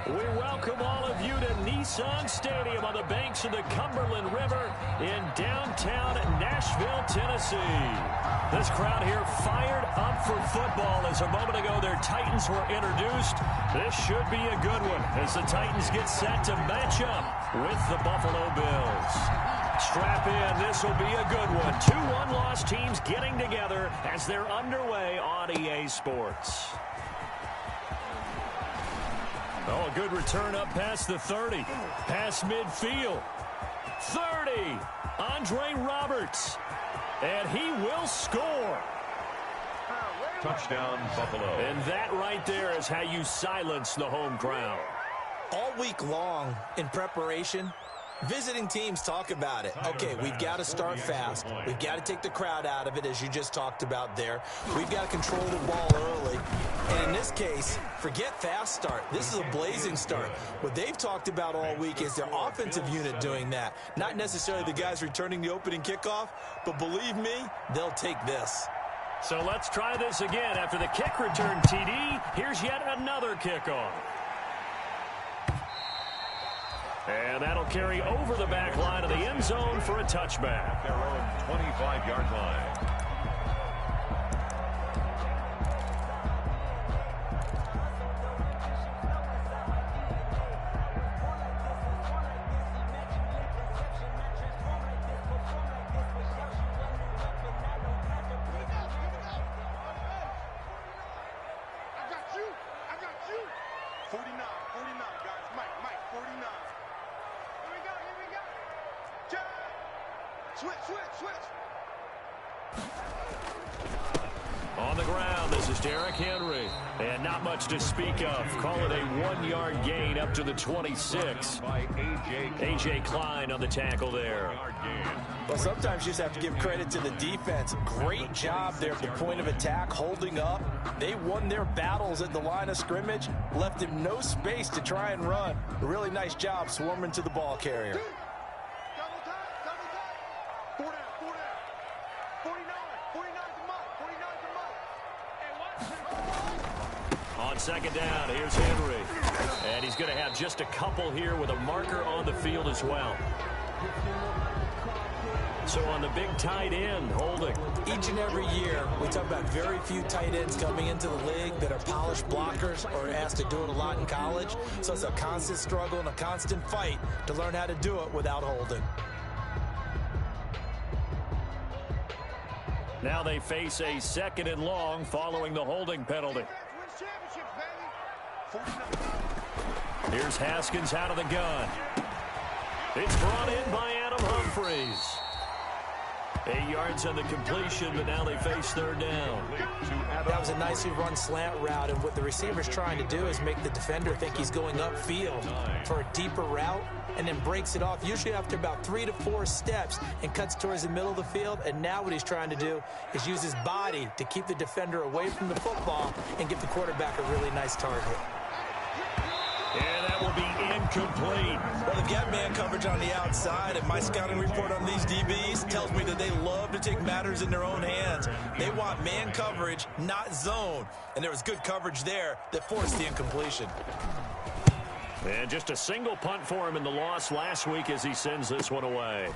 We welcome all of you to Nissan Stadium on the banks of the Cumberland River in downtown Nashville, Tennessee. This crowd here fired up for football as a moment ago their Titans were introduced. This should be a good one as the Titans get set to match up with the Buffalo Bills. Strap in, this will be a good one. Two one-loss teams getting together as they're underway on EA Sports. Oh, a good return up past the 30. Past midfield. 30. Andre Roberts. And he will score. Touchdown, Buffalo. And that right there is how you silence the home crowd. All week long in preparation, visiting teams talk about it. Okay, we've got to start fast. We've got to take the crowd out of it, as you just talked about there. We've got to control the ball early. And in this case, forget fast start. This is a blazing start. What they've talked about all week is their offensive unit doing that. Not necessarily the guys returning the opening kickoff, but believe me, they'll take this. So let's try this again. After the kick return TD, here's yet another kickoff. And that'll carry over the back line of the end zone for a touchback. Their own 25-yard line. On the ground, this is Derrick Henry. And not much to speak of. Call it a 1-yard gain up to the 26. A.J. Klein on the tackle there. Well, sometimes you just have to give credit to the defense. Great job there at the point of attack, holding up. They won their battles at the line of scrimmage, left him no space to try and run. A really nice job swarming to the ball carrier. On second down, here's Henry. And he's going to have just a couple here with a marker on the field as well. So on the big tight end, holding. Each and every year, we talk about very few tight ends coming into the league that are polished blockers or asked to do it a lot in college. So it's a constant struggle and a constant fight to learn how to do it without holding. Now they face a second and long following the holding penalty. Here's Haskins out of the gun. It's brought in by Adam Humphries. 8 yards on the completion, but now they face third down. That was a nicely run slant route, and what the receiver's trying to do is make the defender think he's going upfield for a deeper route, and then breaks it off, usually after about 3 to 4 steps, and cuts towards the middle of the field. And now what he's trying to do is use his body to keep the defender away from the football and give the quarterback a really nice target. And that will be incomplete. Well, they've got man coverage on the outside, and my scouting report on these DBs tells me that they love to take matters in their own hands. They want man coverage, not zone. And there was good coverage there that forced the incompletion. And just a single punt for him in the loss last week as he sends this one away.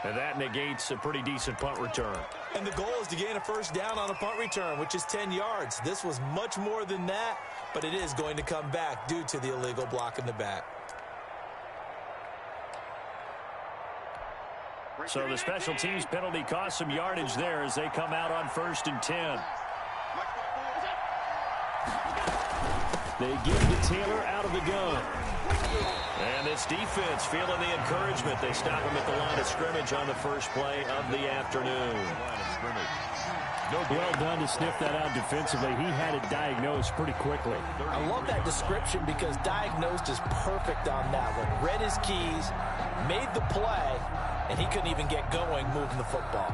And that negates a pretty decent punt return. And the goal is to gain a first down on a punt return, which is 10 yards. This was much more than that, but it is going to come back due to the illegal block in the back. So the special teams penalty cost some yardage there as they come out on 1st and 10. They give it to Taylor out of the gun. And this defense feeling the encouragement. They stop him at the line of scrimmage on the first play of the afternoon. Well done to sniff that out defensively. He had it diagnosed pretty quickly. I love that description because diagnosed is perfect on that one. Read his keys, made the play, and he couldn't even get going moving the football.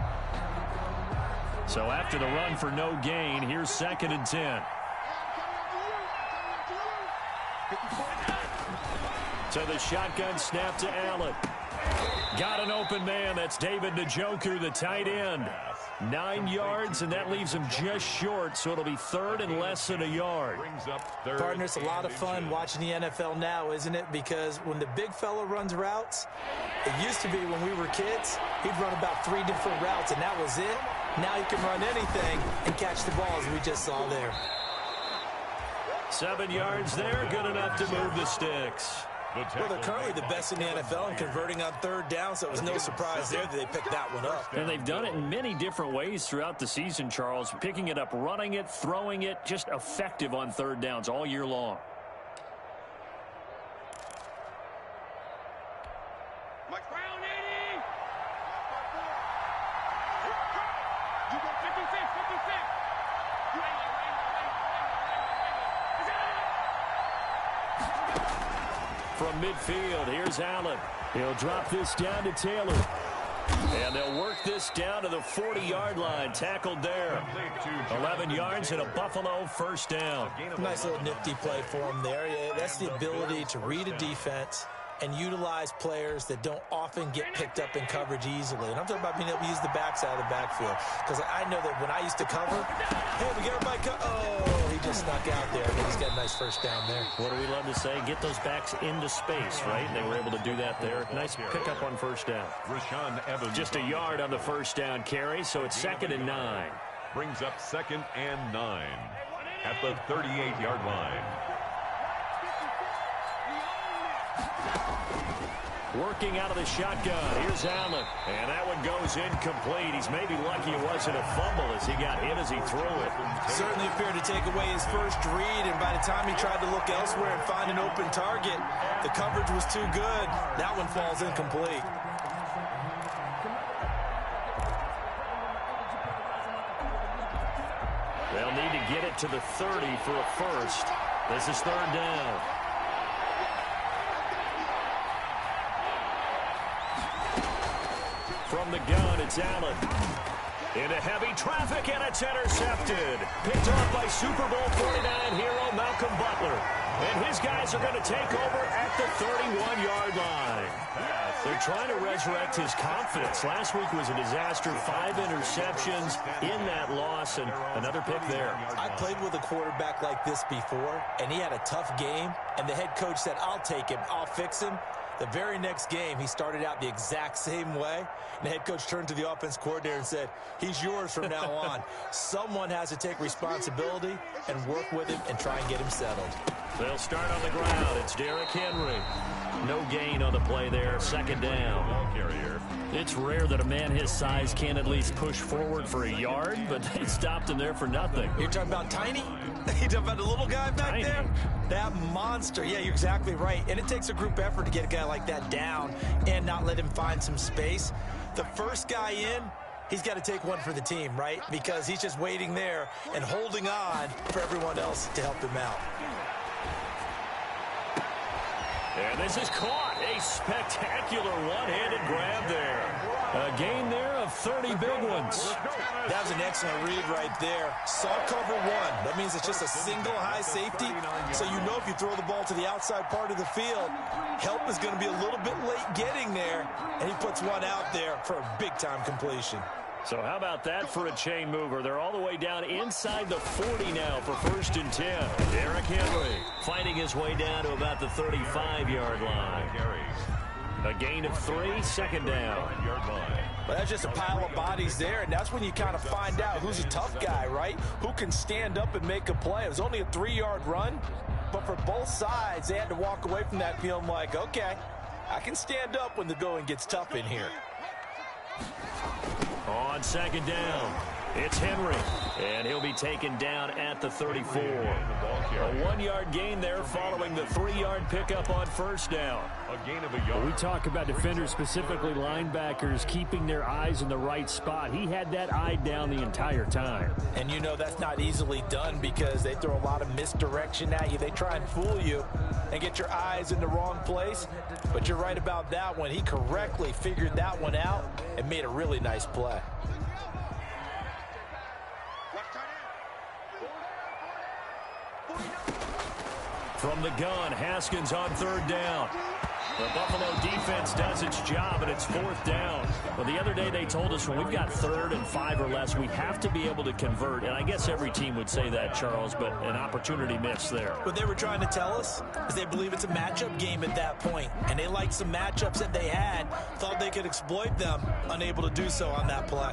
So after the run for no gain, here's 2nd and 10. So the shotgun snap to Allen. Got an open man. That's David Njoku, the tight end. 9 yards, and that leaves him just short, so it'll be third and less than a yard. Partner, it's a lot of fun watching the NFL now, isn't it? Because when the big fella runs routes, it used to be when we were kids, he'd run about 3 different routes, and that was it. Now he can run anything and catch the ball, as we just saw there. 7 yards there, good enough to move the sticks. Well, they're currently the best in the NFL in converting on third down, so it was no surprise there that they picked that one up. And they've done it in many different ways throughout the season, Charles. Picking it up, running it, throwing it, just effective on third downs all year long. From midfield, here's Allen. He'll drop this down to Taylor. And they'll work this down to the 40-yard line. Tackled there. 11 yards and a Buffalo first down. Nice little nifty play for him there. That's the ability to read a defense and utilize players that don't often get picked up in coverage easily. And I'm talking about being able to use the backside of the backfield. Because I know that when I used to cover, hey, we got everybody oh, he just snuck out there. But he's got a nice first down there. What do we love to say? Get those backs into space, right? And they were able to do that there. Nice pickup on first down. Just a yard on the first down carry, so it's 2nd and 9. Brings up 2nd and 9 at the 38-yard line. Working out of the shotgun. Here's Allen. And that one goes incomplete. He's maybe lucky it wasn't a fumble as he got hit as he threw it. Certainly appeared to take away his first read, and by the time he tried to look elsewhere and find an open target, the coverage was too good. That one falls incomplete. They'll need to get it to the 30 for a first. This is third down. From the gun, it's Allen. Into heavy traffic, and it's intercepted. Picked off by Super Bowl 49 hero Malcolm Butler. And his guys are going to take over at the 31-yard line. They're trying to resurrect his confidence. Last week was a disaster. 5 interceptions in that loss, and another pick there. I played with a quarterback like this before, and he had a tough game, and the head coach said, I'll take him, I'll fix him. The very next game, he started out the exact same way. And the head coach turned to the offense coordinator and said, he's yours from now on. Someone has to take responsibility and work with him and try and get him settled. They'll start on the ground. It's Derrick Henry. No gain on the play there. 2nd down. It's rare that a man his size can at least push forward for a yard, but they stopped him there for nothing. You're talking about Tiny? You're talking about the little guy back there? That monster. Yeah, you're exactly right. And it takes a group effort to get a guy like that down and not let him find some space. The first guy in, he's got to take one for the team, right? Because he's just waiting there and holding on for everyone else to help him out. And this is caught. A spectacular one-handed grab there. A gain there of 30 big ones. That was an excellent read right there. Saw cover one. That means it's just a single high safety. So you know if you throw the ball to the outside part of the field, help is going to be a little bit late getting there. And he puts one out there for a big-time completion. So how about that for a chain mover? They're all the way down inside the 40 now for 1st and 10. Derrick Henry fighting his way down to about the 35-yard line. A gain of 3, 2nd down. But that's just a pile of bodies there, and that's when you kind of find out who's a tough guy, right? Who can stand up and make a play. It was only a 3-yard run, but for both sides, they had to walk away from that feeling like, okay, I can stand up when the going gets tough in here. On 2nd down, it's Henry, and he'll be taken down at the 34. A 1-yard gain there following the 3-yard pickup on 1st down. A gain of a yard. We talk about defenders, specifically linebackers, keeping their eyes in the right spot. He had that eye down the entire time. And you know that's not easily done because they throw a lot of misdirection at you. They try and fool you and get your eyes in the wrong place. But you're right about that one. He correctly figured that one out and made a really nice play. From the gun, Haskins on 3rd down. The Buffalo defense does its job, and it's 4th down. Well, the other day they told us when we've got 3rd and 5 or less, we have to be able to convert. And I guess every team would say that, Charles, but an opportunity missed there. What they were trying to tell us is they believe it's a matchup game at that point, and they liked some matchups that they had, thought they could exploit them, unable to do so on that play.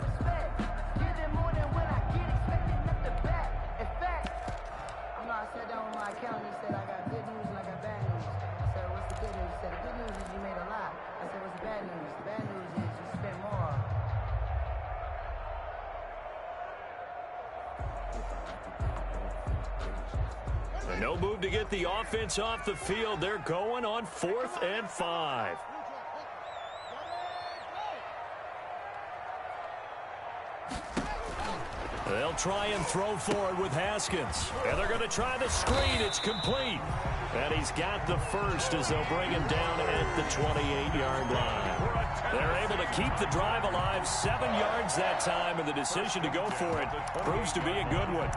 No move to get the offense off the field. They're going on 4th and 5. They'll try and throw for it with Haskins. And they're going to try the screen. It's complete. And he's got the first as they'll bring him down at the 28-yard line. They're able to keep the drive alive. 7 yards that time, and the decision to go for it proves to be a good one.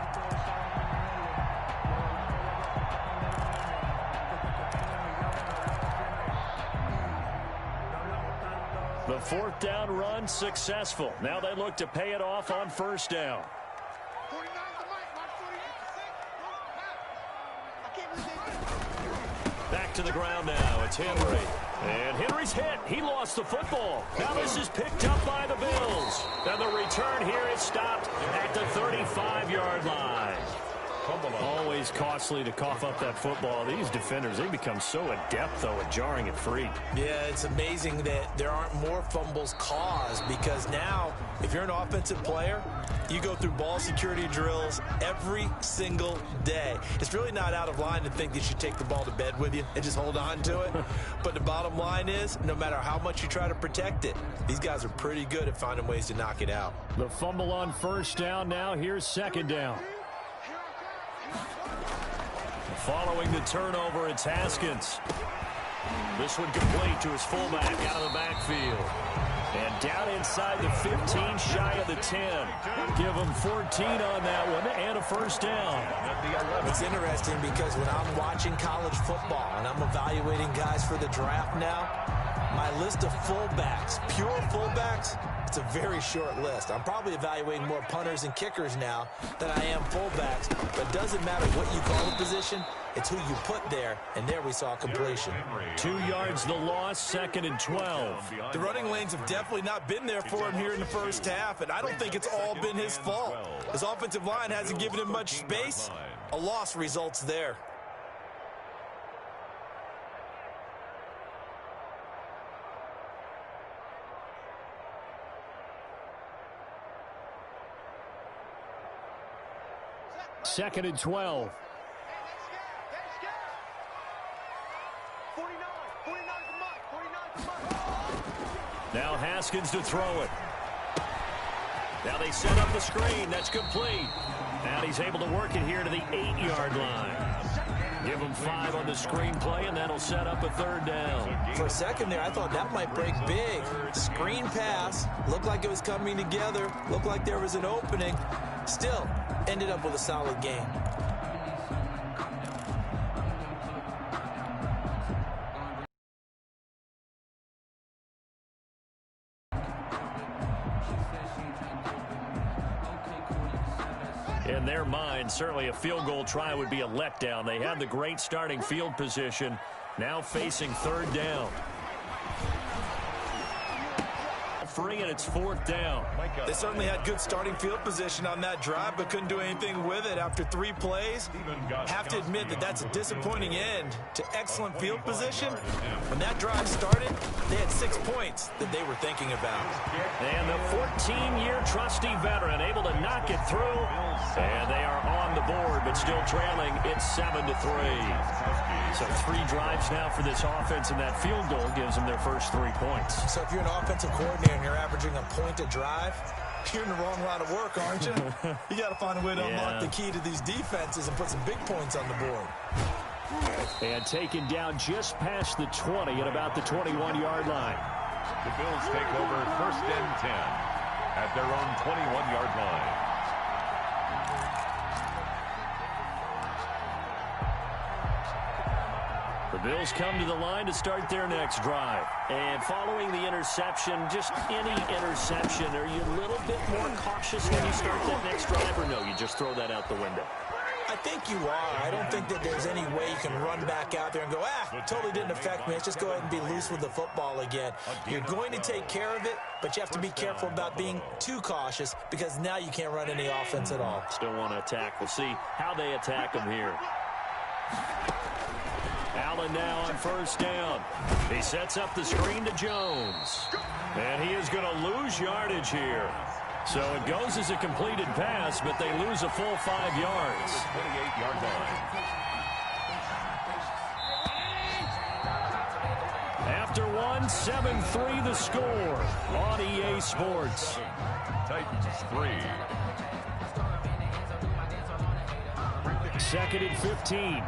The 4th down run successful. Now they look to pay it off on 1st down. Back to the ground now. It's Henry. And Henry's hit. He lost the football. Now this is picked up by the Bills. And the return here is stopped at the 35-yard line. Always costly to cough up that football. These defenders, they become so adept, though, at jarring it free. Yeah, it's amazing that there aren't more fumbles caused, because now, if you're an offensive player, you go through ball security drills every single day. It's really not out of line to think that you take the ball to bed with you and just hold on to it. But the bottom line is, no matter how much you try to protect it, these guys are pretty good at finding ways to knock it out. The fumble on 1st down now. Here's 2nd down. Following the turnover, it's Haskins. This one complete to his fullback out of the backfield. And down inside the 15, shy of the 10. Give him 14 on that one and a 1st down. It's interesting because when I'm watching college football and I'm evaluating guys for the draft now, my list of fullbacks, pure fullbacks, it's a very short list. I'm probably evaluating more punters and kickers now than I am fullbacks, but it doesn't matter what you call the position, it's who you put there, and there we saw completion. 2 yards the loss, 2nd and 12. The running lanes have definitely not been there for him here in the first half, and I don't think it's all been his fault. His offensive line hasn't given him much space. A loss results there. Second and 12. Now Haskins to throw it. Now they set up the screen. That's complete. And he's able to work it here to the 8-yard line. Give him 5 on the screen play, and that'll set up a 3rd down. For a second there, I thought that might break big. Screen pass. Looked like it was coming together. Looked like there was an opening. Still, ended up with a solid game. In their mind, certainly a field goal try would be a letdown. They had the great starting field position, now facing 3rd down. Free, and it's 4th down. They certainly had good starting field position on that drive, but couldn't do anything with it after 3 plays. Have to admit that that's a disappointing end to excellent field position. When that drive started, they had 6 points that they were thinking about. And the 14-year trusty veteran able to knock it through. And they are on the board, but still trailing. It's 7-3. So 3 drives now for this offense, and that field goal gives them their first 3 points. So if you're an offensive coordinator and you're averaging a point a drive, you're in the wrong line of work, aren't you? You got to find a way to unlock the key to these defenses and put some big points on the board. And taken down just past the 20 at about the 21-yard line. The Bills take over 1st and 10 at their own 21-yard line. The Bills come to the line to start their next drive. And following the interception, just any interception, are you a little bit more cautious when you start that next drive, or no, you just throw that out the window? I think you are. I don't think that there's any way you can run back out there and go, totally didn't affect me. Let's just go ahead and be loose with the football again. You're going to take care of it, but you have to be careful about being too cautious because now you can't run any offense at all. Still want to attack. We'll see how they attack him here. Allen now on first down. He sets up the screen to Jones. And he is going to lose yardage here. So it goes as a completed pass, but they lose a full 5 yards. 28-yard line. After one, 7-3 the score on EA Sports. Titans 3. Second and 15.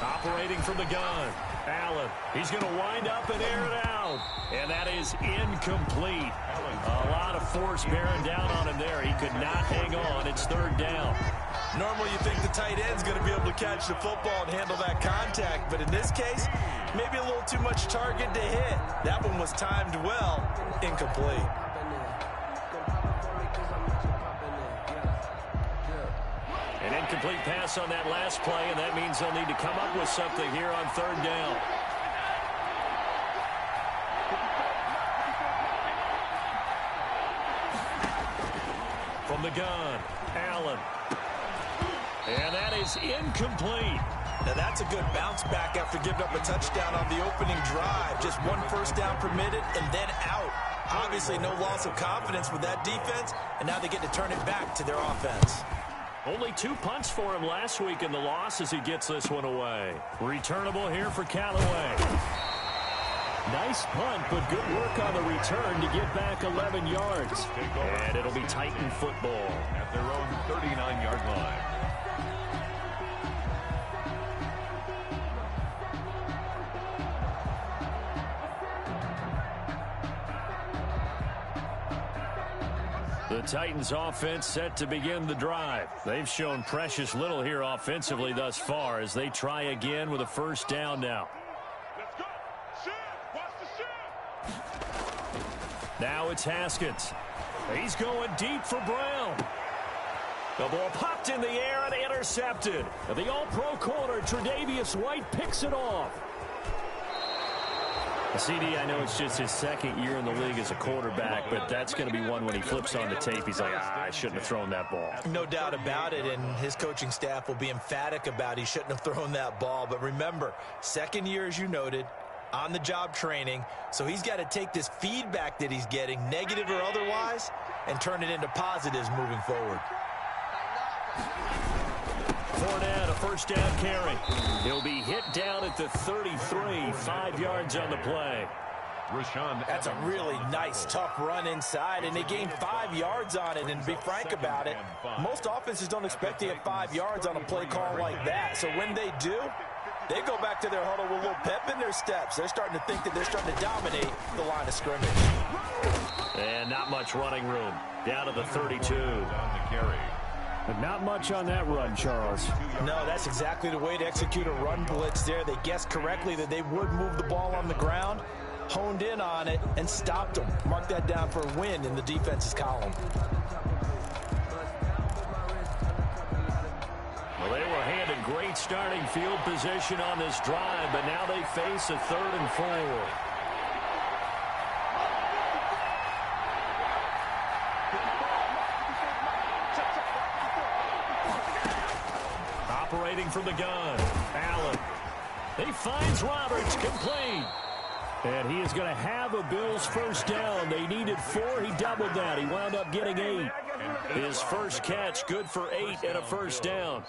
Operating from the gun. Allen. He's going to wind up and air it out. And that is incomplete. A lot of force bearing down on him there. He could not hang on. It's third down. Normally you think the tight end's going to be able to catch the football and handle that contact. But in this case, maybe a little too much target to hit. That one was timed well. Incomplete. An incomplete pass on that last play, and that means they'll need to come up with something here on third down. From the gun, Allen. And that is incomplete. Now that's a good bounce back after giving up a touchdown on the opening drive. Just one first down permitted and then out. Obviously no loss of confidence with that defense, and now they get to turn it back to their offense. Only 2 punts for him last week in the loss as he gets this one away. Returnable here for Callaway. Nice punt, but good work on the return to get back 11 yards. And it'll be Titan football At their own 39-yard line. The Titans offense set to begin the drive. They've shown precious little here offensively thus far as they try again with a first down now. Let's go. Shoot. Watch the shoot. Now it's Haskins. He's going deep for Brown. The ball popped in the air and intercepted. The all-pro corner, Tre'Davious White, picks it off. CD, I know it's just his second year in the league as a quarterback, but that's going to be one when he flips on the tape. He's like, I shouldn't have thrown that ball. No doubt about it, and his coaching staff will be emphatic about he shouldn't have thrown that ball. But remember, second year, as you noted, on-the-job training, so he's got to take this feedback that he's getting, negative or otherwise, and turn it into positives moving forward. Fournette, a first down carry. He'll be hit down at the 33, 5 yards on the play. That's a really nice, tough run inside, and they gained 5 yards on it. And to be frank about it, most offenses don't expect to get 5 yards on a play call like that. So when they do, they go back to their huddle with a little pep in their steps. They're starting to think that they're starting to dominate the line of scrimmage. And not much running room. Down to the 32. But not much on that run, Charles. No, that's exactly the way to execute a run blitz there. They guessed correctly that they would move the ball on the ground, honed in on it, and stopped them. Mark that down for a win in the defense's column. Well, they were handed great starting field position on this drive, but now they face a 3rd and 4. Operating from the gun, Allen. He finds Roberts, complete. And he is going to have a Bills first down. They needed 4. He doubled that. He wound up getting 8. His first catch, good for 8 and a first down.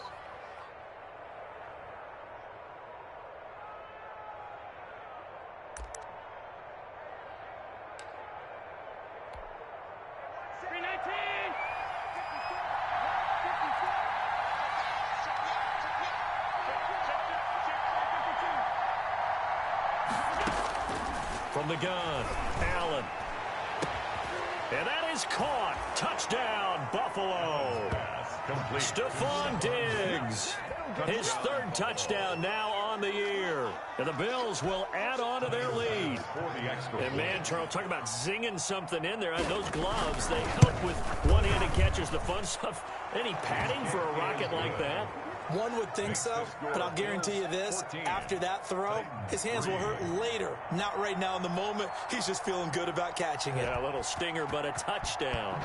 From the gun, Allen. And that is caught. Touchdown, Buffalo. Stephon Diggs. His third touchdown now on the year. And the Bills will add on to their lead. And man, Charles, talk about zinging something in there. Those gloves, they help with one-handed catches, the fun stuff. Any padding for a rocket like that? One would think so, but I'll guarantee you this. After that throw, his hands will hurt later. Not right now in the moment. He's just feeling good about catching it. Yeah, a little stinger, but a touchdown.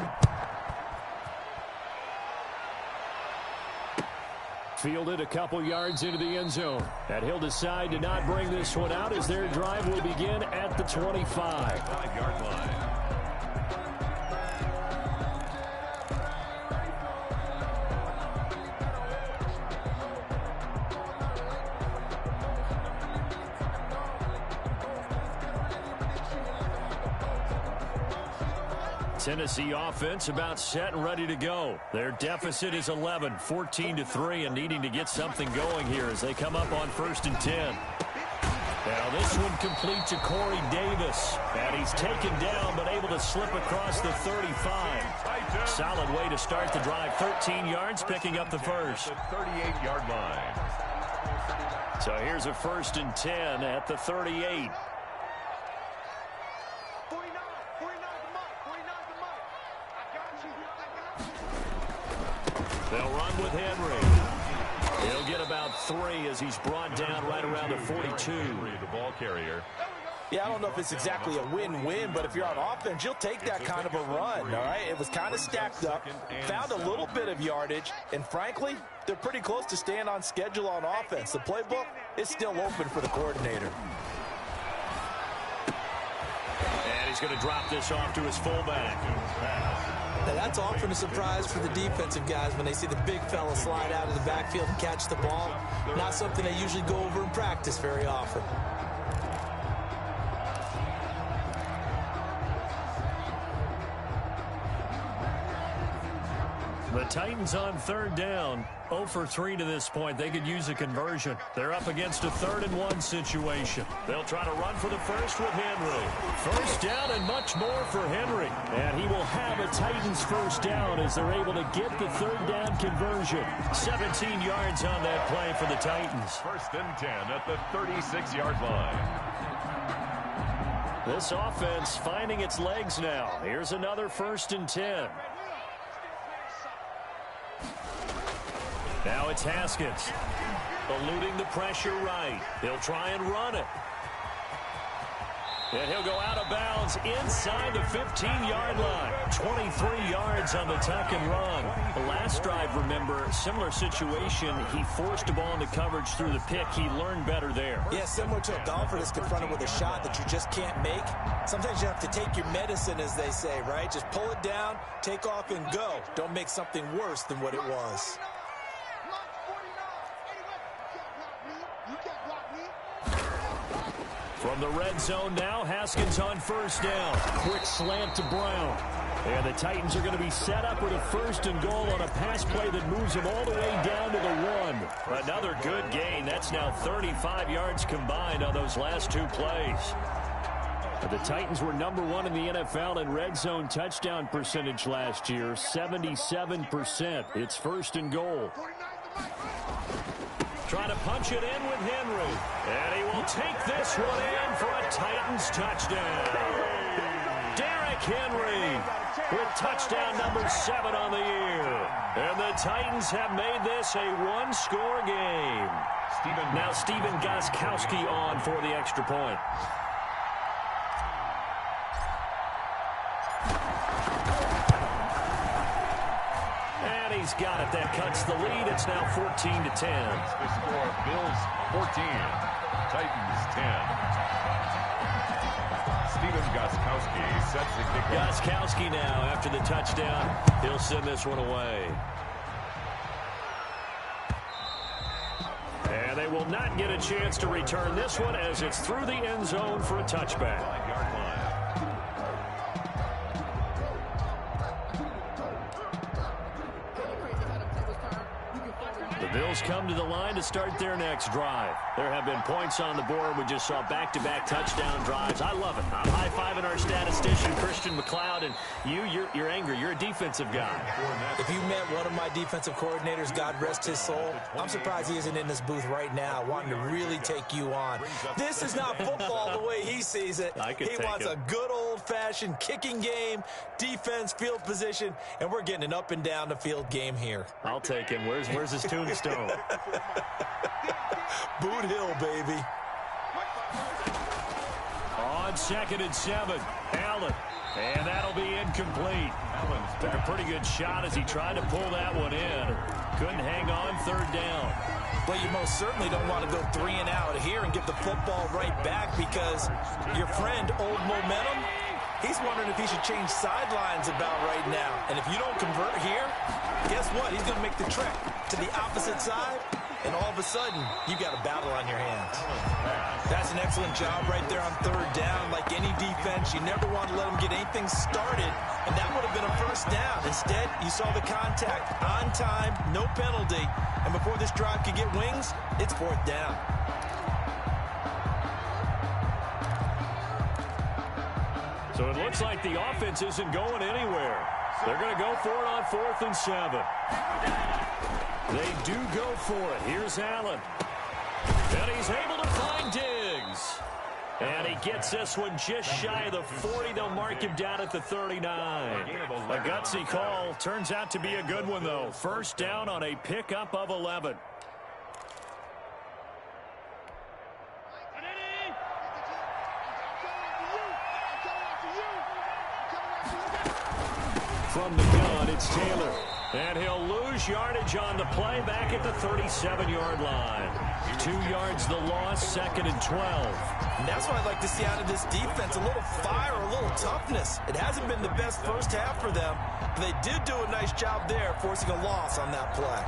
Fielded a couple yards into the end zone. And he'll decide to not bring this one out as their drive will begin at the 25. 5-yard line. Tennessee offense about set and ready to go. Their deficit is 11, 14-3, and needing to get something going here as they come up on 1st and 10. Now this one complete to Corey Davis. And he's taken down but able to slip across the 35. Solid way to start the drive. 13 yards, picking up the first. 38-yard line. So here's a 1st and 10 at the 38. They'll run with Henry. He'll get about 3 as he's brought down right around the 42. The ball carrier. Yeah, I don't know if it's exactly a win-win, but if you're on offense, you'll take that kind of a run, all right? It was kind of stacked up, found a little bit of yardage, and frankly, they're pretty close to staying on schedule on offense. The playbook is still open for the coordinator. And he's going to drop this off to his fullback. Now, that's often a surprise for the defensive guys when they see the big fella slide out of the backfield and catch the ball. Not something they usually go over in practice very often. The Titans on 3rd down. 0 for 3 to this point. They could use a conversion. They're up against a 3rd and 1 situation. They'll try to run for the first with Henry. First down and much more for Henry. And he will have a Titans first down as they're able to get the 3rd down conversion. 17 yards on that play for the Titans. 1st and 10 at the 36-yard line. This offense finding its legs now. Here's another 1st and 10. Now it's Haskins, eluding the pressure right. He'll try and run it. And he'll go out of bounds inside the 15-yard line. 23 yards on the tuck and run. The last drive, remember, similar situation. He forced a ball into coverage through the pick. He learned better there. Yeah, similar to a golfer that's confronted with a shot that you just can't make. Sometimes you have to take your medicine, as they say, right? Just pull it down, take off, and go. Don't make something worse than what it was. From the red zone now, Haskins on 1st down. Quick slant to Brown. And the Titans are going to be set up with a 1st and goal on a pass play that moves them all the way down to the 1. Another good gain. That's now 35 yards combined on those last 2 plays. The Titans were number 1 in the NFL in red zone touchdown percentage last year, 77%. It's 1st and goal. Trying to punch it in with Henry. And he will take this one in for a Titans touchdown. Derrick Henry with touchdown number 7 on the year. And the Titans have made this a 1-score game. Now Stephen Gostkowski on for the extra point. He's got it. That cuts the lead. It's now 14-10. The score, Bills 14, Titans 10. Stephen Gostkowski sets the kick. Gostkowski now, after the touchdown, he'll send this one away. And they will not get a chance to return this one as it's through the end zone for a touchback. 5-yard line. The Bills come to the line to start their next drive. There have been points on the board. We just saw back-to-back touchdown drives. I love it. I'm high-fiving our statistician, Christian McLeod, and you're angry. You're a defensive guy. If you met one of my defensive coordinators, God rest his soul, I'm surprised he isn't in this booth right now wanting to really take you on. This is not football the way he sees it. He wants a good old-fashioned kicking game, defense, field position, and we're getting an up and down the field game here. I'll take him. Where's his tombstone? Boot Hill, baby. On 2nd and 7, Allen. And that'll be incomplete. Took a pretty good shot as he tried to pull that one in. Couldn't hang on 3rd down. Well, you most certainly don't want to go 3 and out here and give the football right back because your friend, Old Momentum, he's wondering if he should change sidelines about right now. And if you don't convert here, guess what? He's going to make the trek to the opposite side, and all of a sudden, you've got a battle on your hands. That's an excellent job right there on 3rd down. Like any defense, you never want to let them get anything started, and that would have been a 1st down. Instead, you saw the contact on time, no penalty, and before this drive could get wings, it's 4th down. So it looks like the offense isn't going anywhere. They're going to go for it on 4th and 7. They do go for it. Here's Allen. And he's able to find Diggs. And he gets this one just shy of the 40. They'll mark him down at the 39. A gutsy call. Turns out to be a good one, though. 1st down on a pickup of 11. From the gun, it's Taylor. And he'll lose yardage on the play back at the 37-yard line. 2 yards the loss, 2nd and 12. And that's what I'd like to see out of this defense, a little fire, a little toughness. It hasn't been the best 1st half for them, but they did do a nice job there forcing a loss on that play.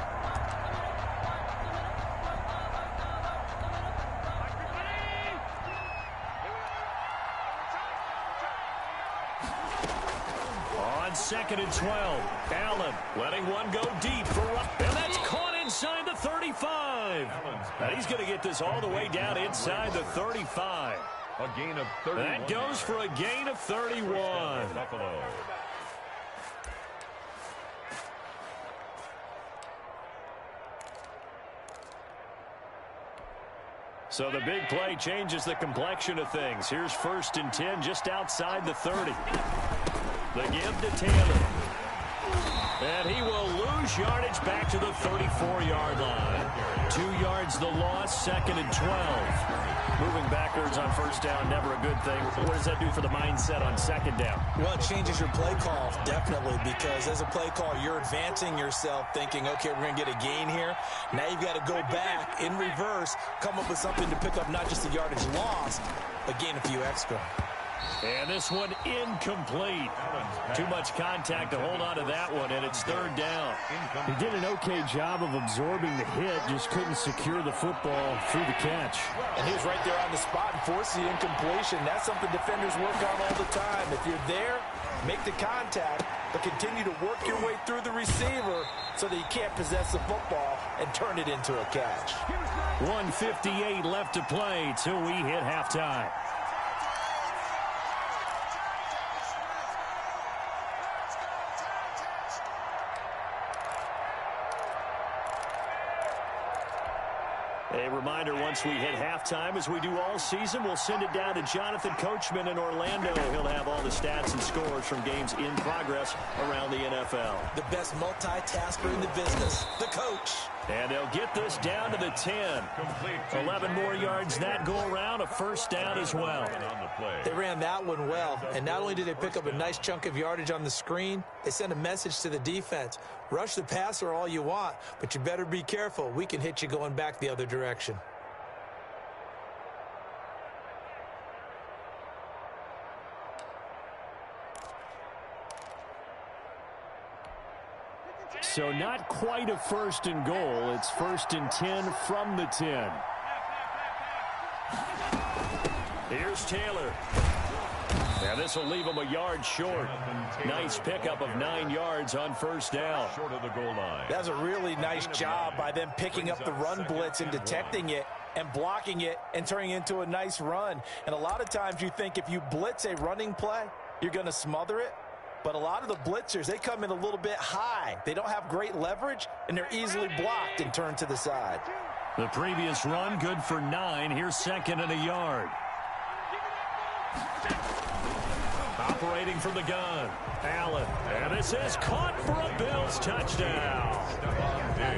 On 2nd and 12, Allen letting one go deep for and that's caught inside the 35. And he's going to get this all the way down inside the 35. A gain of 31. That goes for a gain of 31. Buffalo. So the big play changes the complexion of things. Here's 1st and 10 just outside the 30. The give to Taylor. And he will lose yardage back to the 34-yard line. 2 yards the loss, 2nd and 12. Moving backwards on 1st down, never a good thing. What does that do for the mindset on 2nd down? Well, it changes your play call, definitely, because as a play call, you're advancing yourself thinking, okay, we're going to get a gain here. Now you've got to go back in reverse, come up with something to pick up not just the yardage loss, but gain a few extra. And this one incomplete. Too much contact to hold on to that one, and it's 3rd down. He did an okay job of absorbing the hit, just couldn't secure the football through the catch. And he was right there on the spot and forced the incompletion. That's something defenders work on all the time. If you're there, make the contact, but continue to work your way through the receiver so that you can't possess the football and turn it into a catch. 1:58 left to play till we hit halftime. A reminder, once we hit halftime, as we do all season, we'll send it down to Jonathan Coachman in Orlando. He'll have all the stats and scores from games in progress around the NFL. The best multitasker in the business, the coach. And they'll get this down to the 10. 11 more yards that go around, a 1st down as well. They ran that one well, and not only did they pick up a nice chunk of yardage on the screen, they sent a message to the defense. Rush the passer all you want, but you better be careful. We can hit you going back the other direction. So not quite a 1st and goal. It's 1st and 10 from the 10. Here's Taylor. Now this will leave them a yard short. Nice pickup of 9 yards on first down. Short of the goal line. That's a really nice job by them picking up the run blitz and detecting it and blocking it and turning it into a nice run. And a lot of times you think if you blitz a running play, you're going to smother it. But a lot of the blitzers, they come in a little bit high. They don't have great leverage, and they're easily blocked and turned to the side. The previous run, good for 9. Here's second and a yard. Operating from the gun, Allen. And this is caught for a Bills touchdown.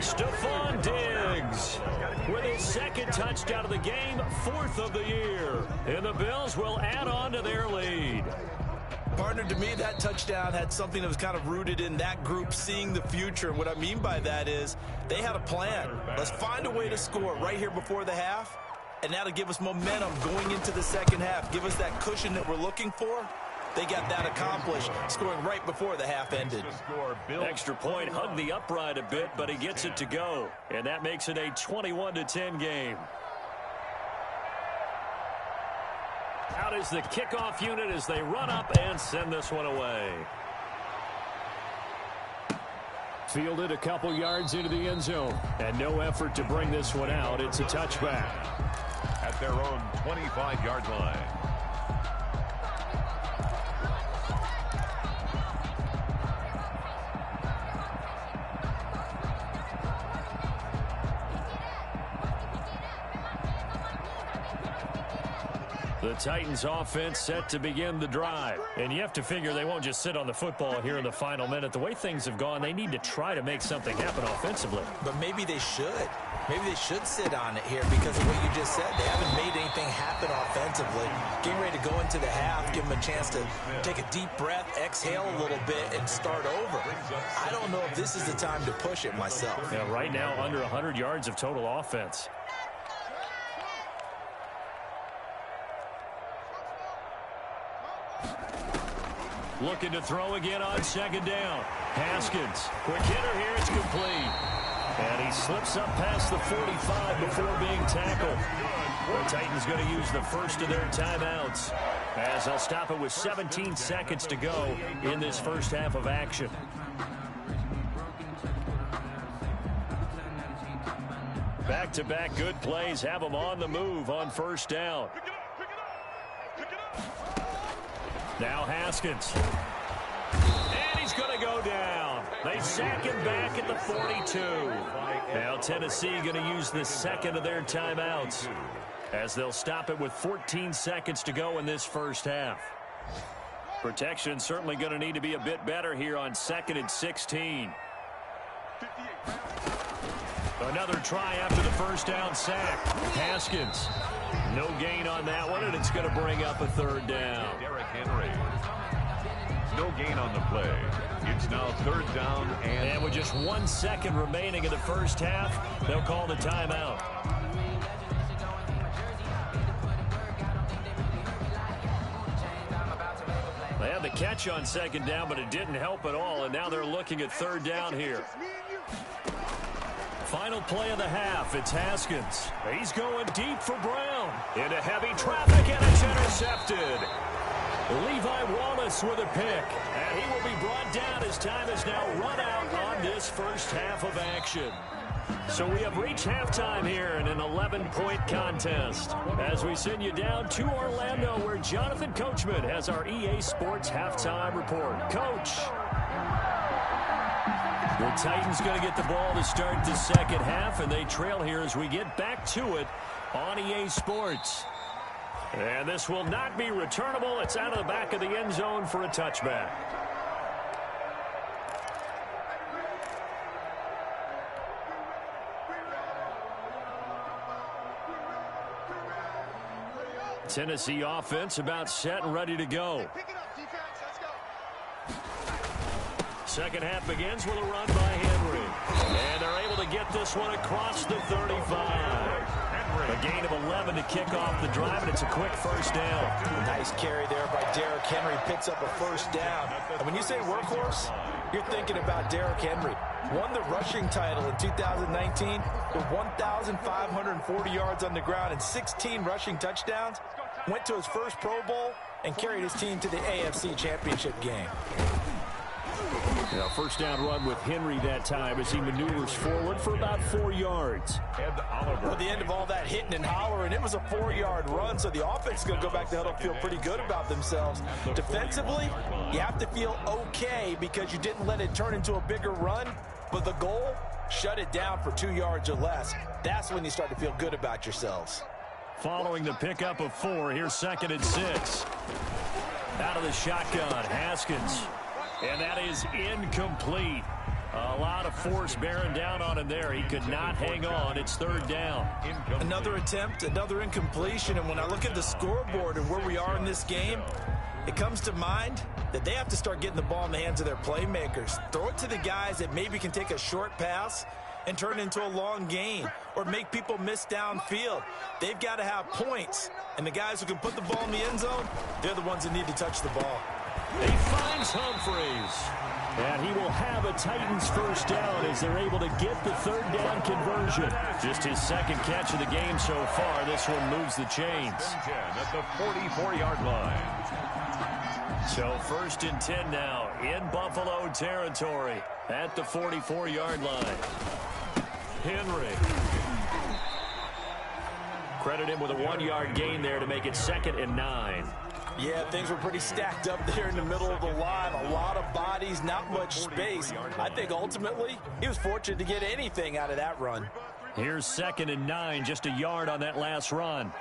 Stephon Diggs with his second touchdown of the game, 4th of the year. And the Bills will add on to their lead. Partner, to me, that touchdown had something that was kind of rooted in that group seeing the future. What I mean by that is they had a plan. Let's find a way to score right here before the half, and that'll give us momentum going into the second half. Give us that cushion that we're looking for. They got that accomplished, scoring right before the half ended. Extra point, hugged the upright a bit, but he gets it to go. And that makes it a 21-10 game. Out is the kickoff unit as they run up and send this one away. Fielded a couple yards into the end zone. And no effort to bring this one out. It's a touchback. At their own 25-yard line. The Titans offense set to begin the drive. And you have to figure they won't just sit on the football here in the final minute. The way things have gone, they need to try to make something happen offensively. But maybe they should. Maybe they should sit on it here because of what you just said. They haven't made anything happen offensively. Getting ready to go into the half, give them a chance to take a deep breath, exhale a little bit, and start over. I don't know if this is the time to push it myself. Yeah, right now, under 100 yards of total offense. Looking to throw again on second down. Haskins, quick hitter here, it's complete. And he slips up past the 45 before being tackled. The Titans going to use the first of their timeouts as they'll stop it with 17 seconds to go in this first half of action. Back-to-back good plays have them on the move on first down. Now Haskins. And he's going to go down. They sack him back at the 42. Now Tennessee going to use the second of their timeouts as they'll stop it with 14 seconds to go in this first half. Protection certainly going to need to be a bit better here on 2nd and 16. Another try after the first down sack. Haskins. No gain on that one, and it's going to bring up a third down. Derrick Henry. No gain on the play. It's now third down and with just 1 second remaining in the first half, they'll call the timeout. They had the catch on second down, but it didn't help at all, and now they're looking at third down here. Final play of the half, it's Haskins. He's going deep for Brown. Into heavy traffic, and it's intercepted. Levi Wallace with a pick. And he will be brought down as time is now run out on this first half of action. So we have reached halftime here in an 11-point contest as we send you down to Orlando where Jonathan Coachman has our EA Sports halftime report. Coach. The Titans going to get the ball to start the second half, and they trail here as we get back to it on EA Sports. And this will not be returnable. It's out of the back of the end zone for a touchback. Tennessee offense about set and ready to go. Second half begins with a run by Henry. And they're able to get this one across the 35. A gain of 11 to kick off the drive, and it's a quick first down. Nice carry there by Derrick Henry. Picks up a first down. And when you say workhorse, you're thinking about Derrick Henry. Won the rushing title in 2019 with 1,540 yards on the ground and 16 rushing touchdowns. Went to his first Pro Bowl and carried his team to the AFC Championship game. First down run with Henry that time as he maneuvers forward for about 4 yards. Well, at the end of all that hitting and hollering, it was a 4-yard run, so the offense is going to go back to huddle and feel pretty good about themselves. Defensively, you have to feel okay because you didn't let it turn into a bigger run, but the goal, shut it down for 2 yards or less. That's when you start to feel good about yourselves. Following the pickup of 4, here's 2nd and 6. Out of the shotgun, Haskins. And that is incomplete. A lot of force bearing down on him there. He could not hang on. It's 3rd down. Another attempt, another incompletion. And when I look at the scoreboard and where we are in this game, it comes to mind that they have to start getting the ball in the hands of their playmakers. Throw it to the guys that maybe can take a short pass and turn it into a long gain or make people miss downfield. They've got to have points. And the guys who can put the ball in the end zone, they're the ones that need to touch the ball. He finds Humphreys. And he will have a Titans first down as they're able to get the 3rd down conversion. Just his 2nd catch of the game so far. This one moves the chains. 10 at the 44-yard line. So 1st and 10 now in Buffalo territory at the 44-yard line. Henry. Credit him with a 1-yard gain there to make it 2nd and 9. Yeah, things were pretty stacked up there in the middle of the line. A lot of bodies, not much space. I think ultimately he was fortunate to get anything out of that run. Here's 2nd and 9, just a yard on that last run.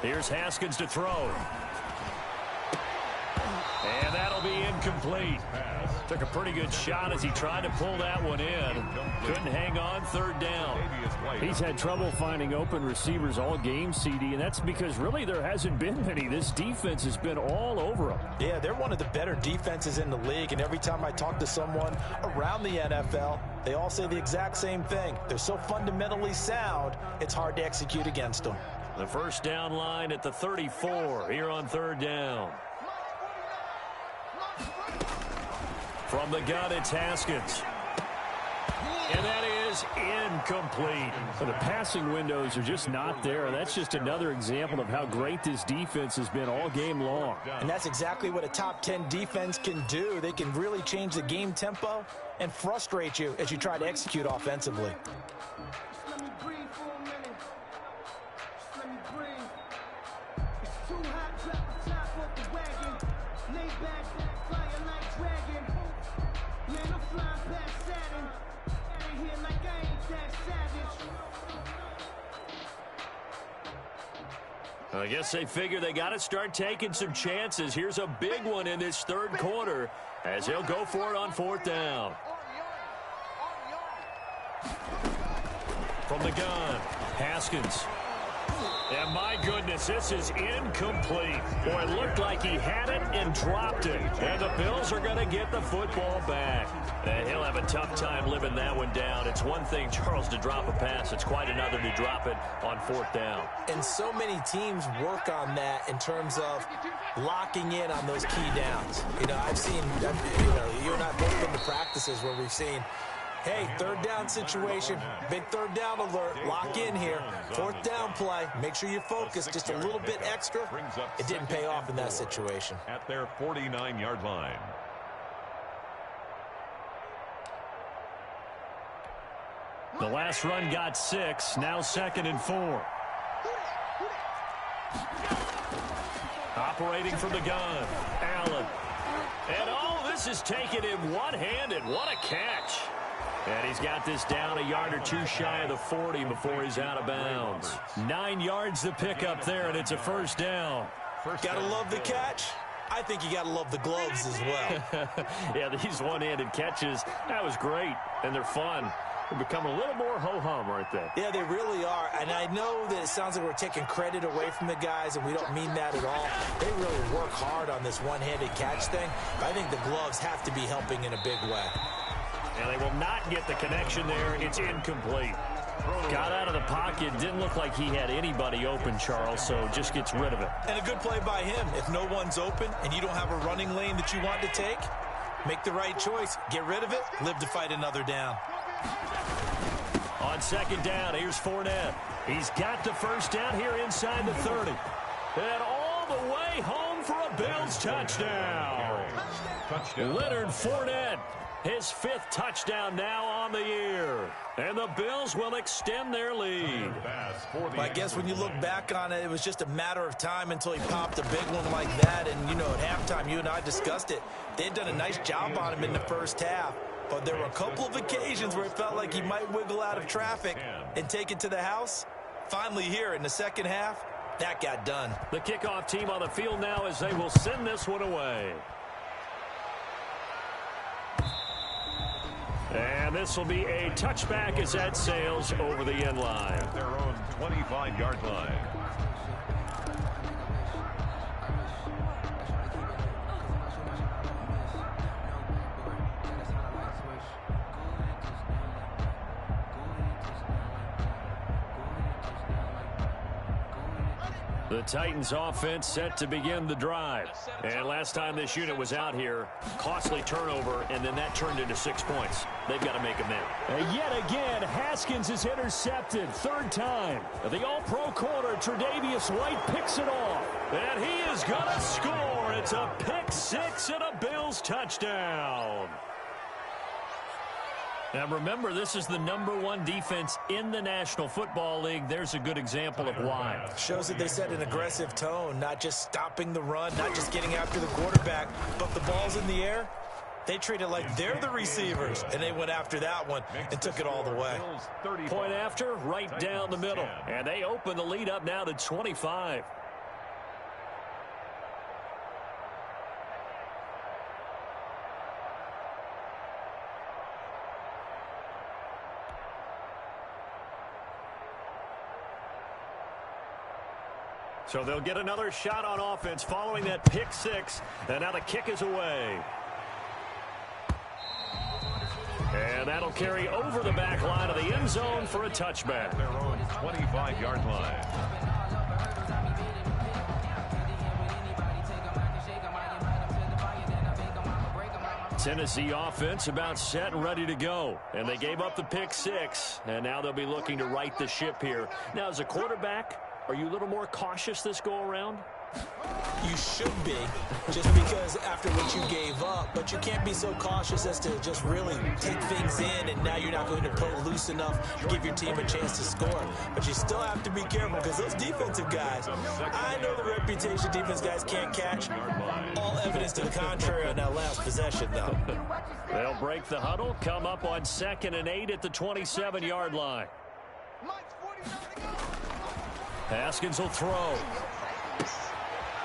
Here's Haskins to throw. And that'll be incomplete. Took a pretty good shot as he tried to pull that one in. Couldn't hang on, 3rd down. He's had trouble finding open receivers all game, CD, and that's because really there hasn't been many. This defense has been all over him. Yeah, they're one of the better defenses in the league, and every time I talk to someone around the NFL, they all say the exact same thing. They're so fundamentally sound, it's hard to execute against them. The first down line at the 34 here on 3rd down. From the gun, it's Haskins. And that is incomplete. So the passing windows are just not there. That's just another example of how great this defense has been all game long. And that's exactly what a top 10 defense can do. They can really change the game tempo and frustrate you as you try to execute offensively. I guess they figure they got to start taking some chances. Here's a big one in this 3rd quarter as he'll go for it on 4th down. From the gun, Haskins. And my goodness, this is incomplete. Boy, it looked like he had it and dropped it. And the Bills are going to get the football back. And he'll have a tough time living that one down. It's one thing, Charles, to drop a pass. It's quite another to drop it on 4th down. And so many teams work on that in terms of locking in on those key downs. You know, I've seen, you and I both been to practices where we've seen, hey, 3rd down situation, big 3rd down alert, lock in here. 4th down play, make sure you focus just a little bit extra. It didn't pay off in that situation. At their 49-yard line. The last run got 6, now 2nd and 4. Operating from the gun, Allen. And this is taking him one-handed. What a catch. And he's got this down a yard or 2 shy of the 40 before he's out of bounds. 9 yards to pick up there, and it's a 1st down. Gotta love the catch. I think you gotta love the gloves as well. Yeah, these one-handed catches, that was great, and they're fun. They become a little more ho-hum, aren't they? Yeah, they really are. And I know that it sounds like we're taking credit away from the guys, and we don't mean that at all. They really work hard on this one-handed catch thing. But I think the gloves have to be helping in a big way. And they will not get the connection there. It's incomplete. Got out of the pocket. Didn't look like he had anybody open, Charles, so just gets rid of it. And a good play by him. If no one's open and you don't have a running lane that you want to take, make the right choice. Get rid of it. Live to fight another down. On On second down, here's Fournette. He's got the first down here inside the 30. And all the way home for a Bills touchdown. Leonard Fournette, his 5th touchdown now on the year. And the Bills will extend their lead. Well, I guess when you look back on it, it was just a matter of time until he popped a big one like that. And, you know, at halftime, you and I discussed it. They had done a nice job on him in the first half. But there were a couple of occasions where it felt like he might wiggle out of traffic and take it to the house. Finally here in the second half, that got done. The kickoff team on the field now as they will send this one away. And this will be a touchback as that sails over the end line. At their own 25-yard line. The Titans offense set to begin the drive. And last time this unit was out here, costly turnover, and then that turned into 6 points. They've got to make them in. And yet again, Haskins is intercepted. 3rd time. The all-pro corner, Tre'Davious White, picks it off. And he is going to score. It's a pick 6 and a Bills touchdown. Now remember, this is the #1 defense in the National Football League. There's a good example of why. Shows that they set an aggressive tone, not just stopping the run, not just getting after the quarterback, but the ball's in the air. They treat it like they're the receivers, and they went after that one and took it all the way. Point after, right down the middle. And they open the lead up now to 25. So they'll get another shot on offense following that pick 6. And now the kick is away. And that'll carry over the back line of the end zone for a touchback. Their own 25-yard line. Tennessee offense about set and ready to go. And they gave up the pick 6. And now they'll be looking to right the ship here. Now, as a quarterback, are you a little more cautious this go-around? You should be, just because after what you gave up. But you can't be so cautious as to just really take things in, and now you're not going to play loose enough to give your team a chance to score. But you still have to be careful, because those defensive guys, I know the reputation defense guys can't catch. All evidence to the contrary on that last possession, though. They'll break the huddle, come up on 2nd and 8 at the 27-yard line. Haskins will throw.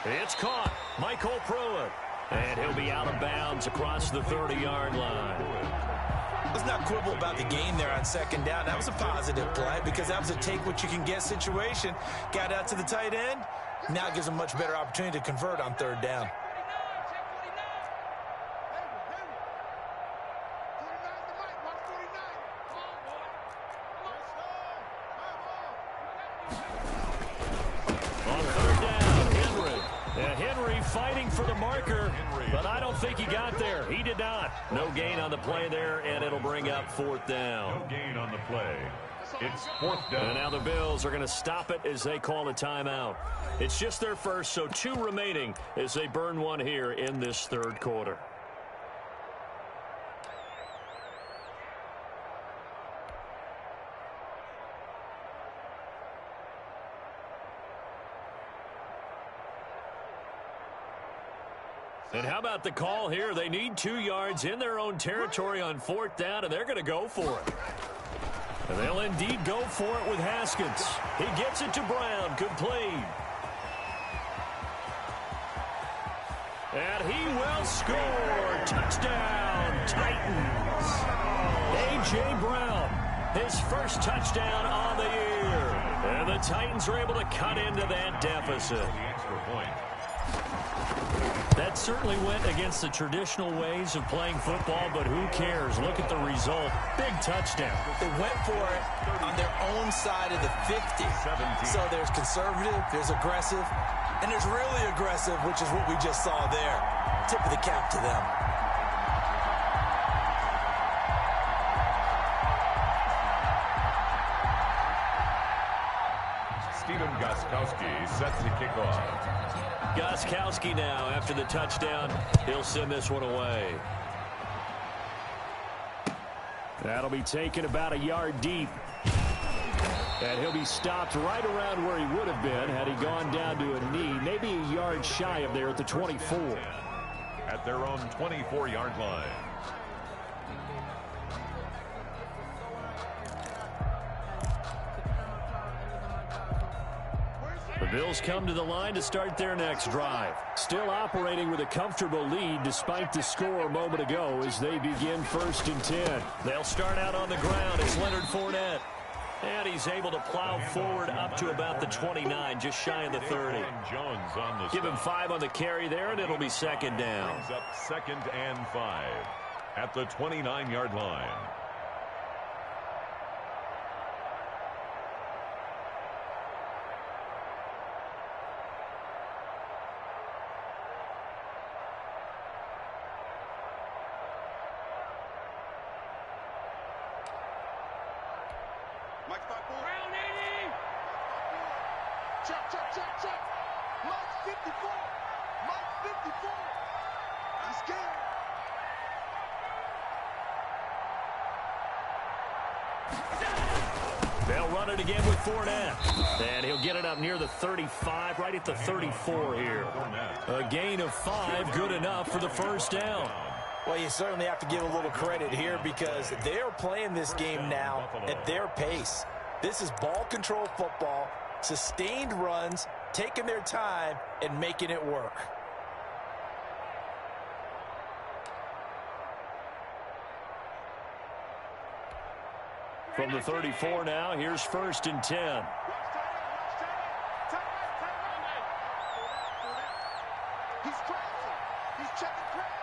It's caught. Michael Pruitt. And he'll be out of bounds across the 30-yard line. Let's not quibble about the gain there on 2nd down. That was a positive play because that was a take-what-you-can-get situation. Got out to the tight end. Now it gives him a much better opportunity to convert on 3rd down. Fighting for the marker, but I don't think he got there. He did not. No gain on the play there, and it'll bring up 4th down. No gain on the play. It's 4th down. And now the Bills are going to stop it as they call a timeout. It's just their first, so 2 remaining as they burn one here in this 3rd quarter. And how about the call here? They need 2 yards in their own territory on 4th down, and they're going to go for it. And they'll indeed go for it with Haskins. He gets it to Brown, complete. And he will score. Touchdown, Titans. A.J. Brown, his first touchdown on the year. And the Titans are able to cut into that deficit. The extra point. That certainly went against the traditional ways of playing football, but who cares? Look at the result. Big touchdown. They went for it on their own side of the 50. 17. So there's conservative, there's aggressive, and there's really aggressive, which is what we just saw there. Tip of the cap to them. Stephen Gostkowski set to kick off. Gostkowski now after the touchdown. He'll send this one away. That'll be taken about a yard deep. And he'll be stopped right around where he would have been had he gone down to a knee, maybe a yard shy of there at the 24. At their own 24-yard line. The Bills come to the line to start their next drive. Still operating with a comfortable lead despite the score a moment ago as they begin 1st and 10. They'll start out on the ground. It's Leonard Fournette. And he's able to plow forward up to about the 29, just shy of the 30. Give him 5 on the carry there, and it'll be 2nd down. Brings up 2nd and 5 at the 29-yard line. Round 80. Check, check, check, check. Mike 54. Mike 54. He's scared. They'll run it again with Fournette. And he'll get it up near the 35, right at the 34 here. A gain of 5, good enough for the 1st down. Well, you certainly have to give a little credit here because they're playing this game now at their pace. This is ball control football, sustained runs, taking their time, and making it work. From the 34 now, here's 1st and 10. He's crossing. He's checking crowd.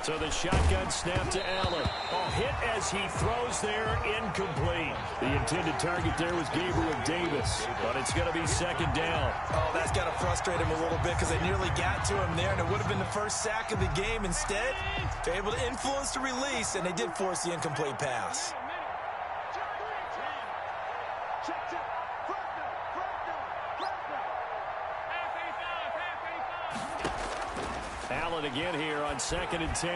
So the shotgun snap to Allen. Oh, hit as he throws there, incomplete. The intended target there was Gabriel Davis, but it's going to be 2nd down. Oh, that's got to frustrate him a little bit because they nearly got to him there, and it would have been the first sack of the game. Instead, they're able to influence the release, and they did force the incomplete pass. Allen again here on 2nd and 10.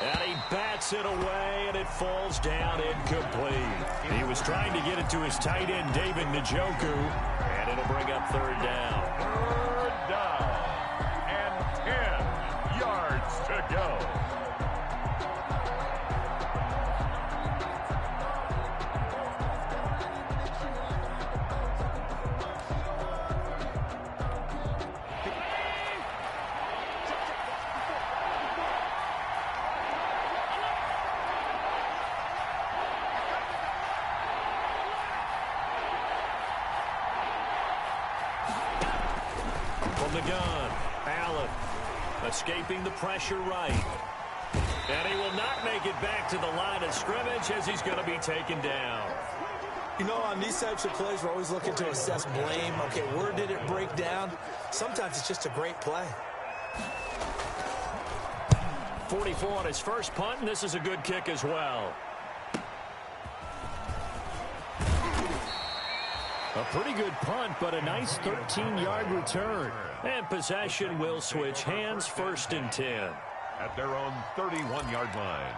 And he bats it away, and it falls down incomplete. He was trying to get it to his tight end, David Njoku, and it'll bring up 3rd down. 3rd down and 10 yards to go. From the gun, Allen escaping the pressure right. And he will not make it back to the line of scrimmage as he's going to be taken down. You know, on these types of plays, we're always looking to assess blame. Okay, where did it break down? Sometimes it's just a great play. 44 on his first punt, and this is a good kick as well. A pretty good punt, but a nice 13-yard return. And possession will switch hands, 1st and 10. At their own 31-yard line.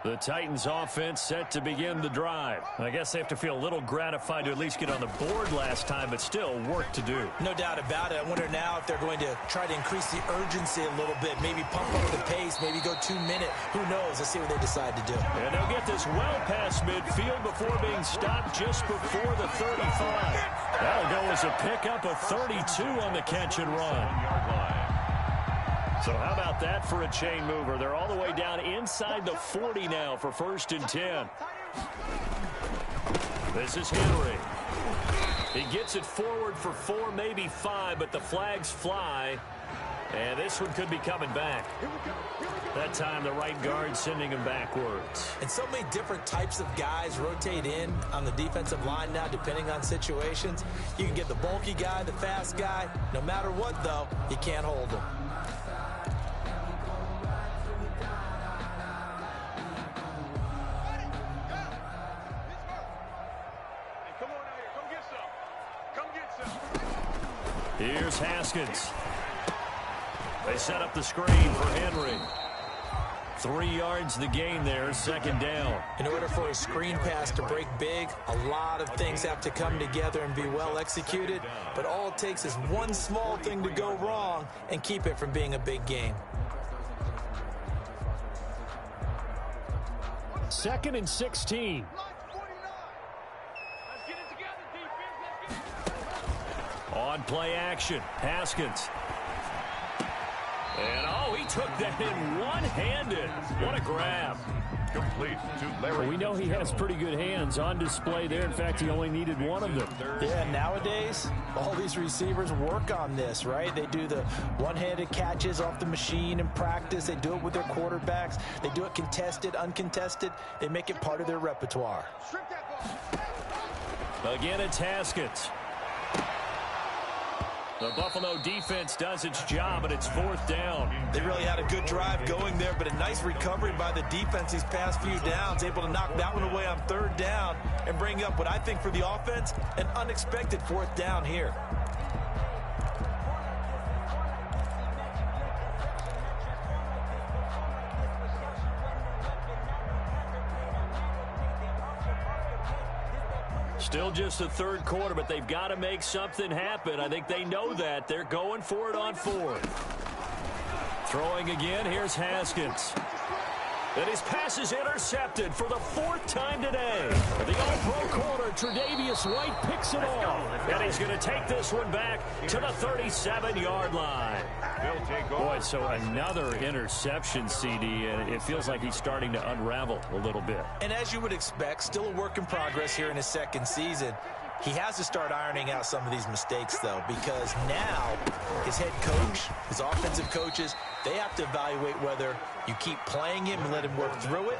The Titans offense set to begin the drive. I guess they have to feel a little gratified to at least get on the board last time, but still work to do. No doubt about it. I wonder now if they're going to try to increase the urgency a little bit, maybe pump up the pace, maybe go 2-minute. Who knows? Let's see what they decide to do. And they'll get this well past midfield before being stopped just before the 35. That'll go as a pickup of 32 on the catch and run. So how about that for a chain mover? They're all the way down inside the 40 now for 1st and 10. This is Henry. He gets it forward for 4, maybe 5, but the flags fly. And this one could be coming back. That time the right guard sending him backwards. And so many different types of guys rotate in on the defensive line now, depending on situations. You can get the bulky guy, the fast guy. No matter what, though, you can't hold him. Here's Haskins. They set up the screen for Henry. 3 yards the gain there, second down. In order for a screen pass to break big, a lot of things have to come together and be well executed. But all it takes is one small thing to go wrong and keep it from being a big game. 2nd and 16. On play action, Haskins. And, oh, he took that in one-handed. What a grab. Complete to Larry. We know he has pretty good hands on display there. In fact, he only needed one of them. Yeah, nowadays, all these receivers work on this, right? They do the one-handed catches off the machine in practice. They do it with their quarterbacks. They do it contested, uncontested. They make it part of their repertoire. Again, it's Haskins. The Buffalo defense does its job, and it's 4th down. They really had a good drive going there, but a nice recovery by the defense these past few downs, able to knock that one away on 3rd down and bring up what I think for the offense, an unexpected 4th down here. Still just the 3rd quarter, but they've got to make something happen. I think they know that. They're going for it on 4th. Throwing again, here's Haskins. And his pass is intercepted for the 4th time today. The all-pro corner, Tre'Davious White, picks it off. And he's going to take this one back to the 37-yard line. Boy, so another interception, CD, and it feels like he's starting to unravel a little bit. And as you would expect, still a work in progress here in his 2nd season. He has to start ironing out some of these mistakes, though, because now his head coach, his offensive coaches, they have to evaluate whether you keep playing him and let him work through it,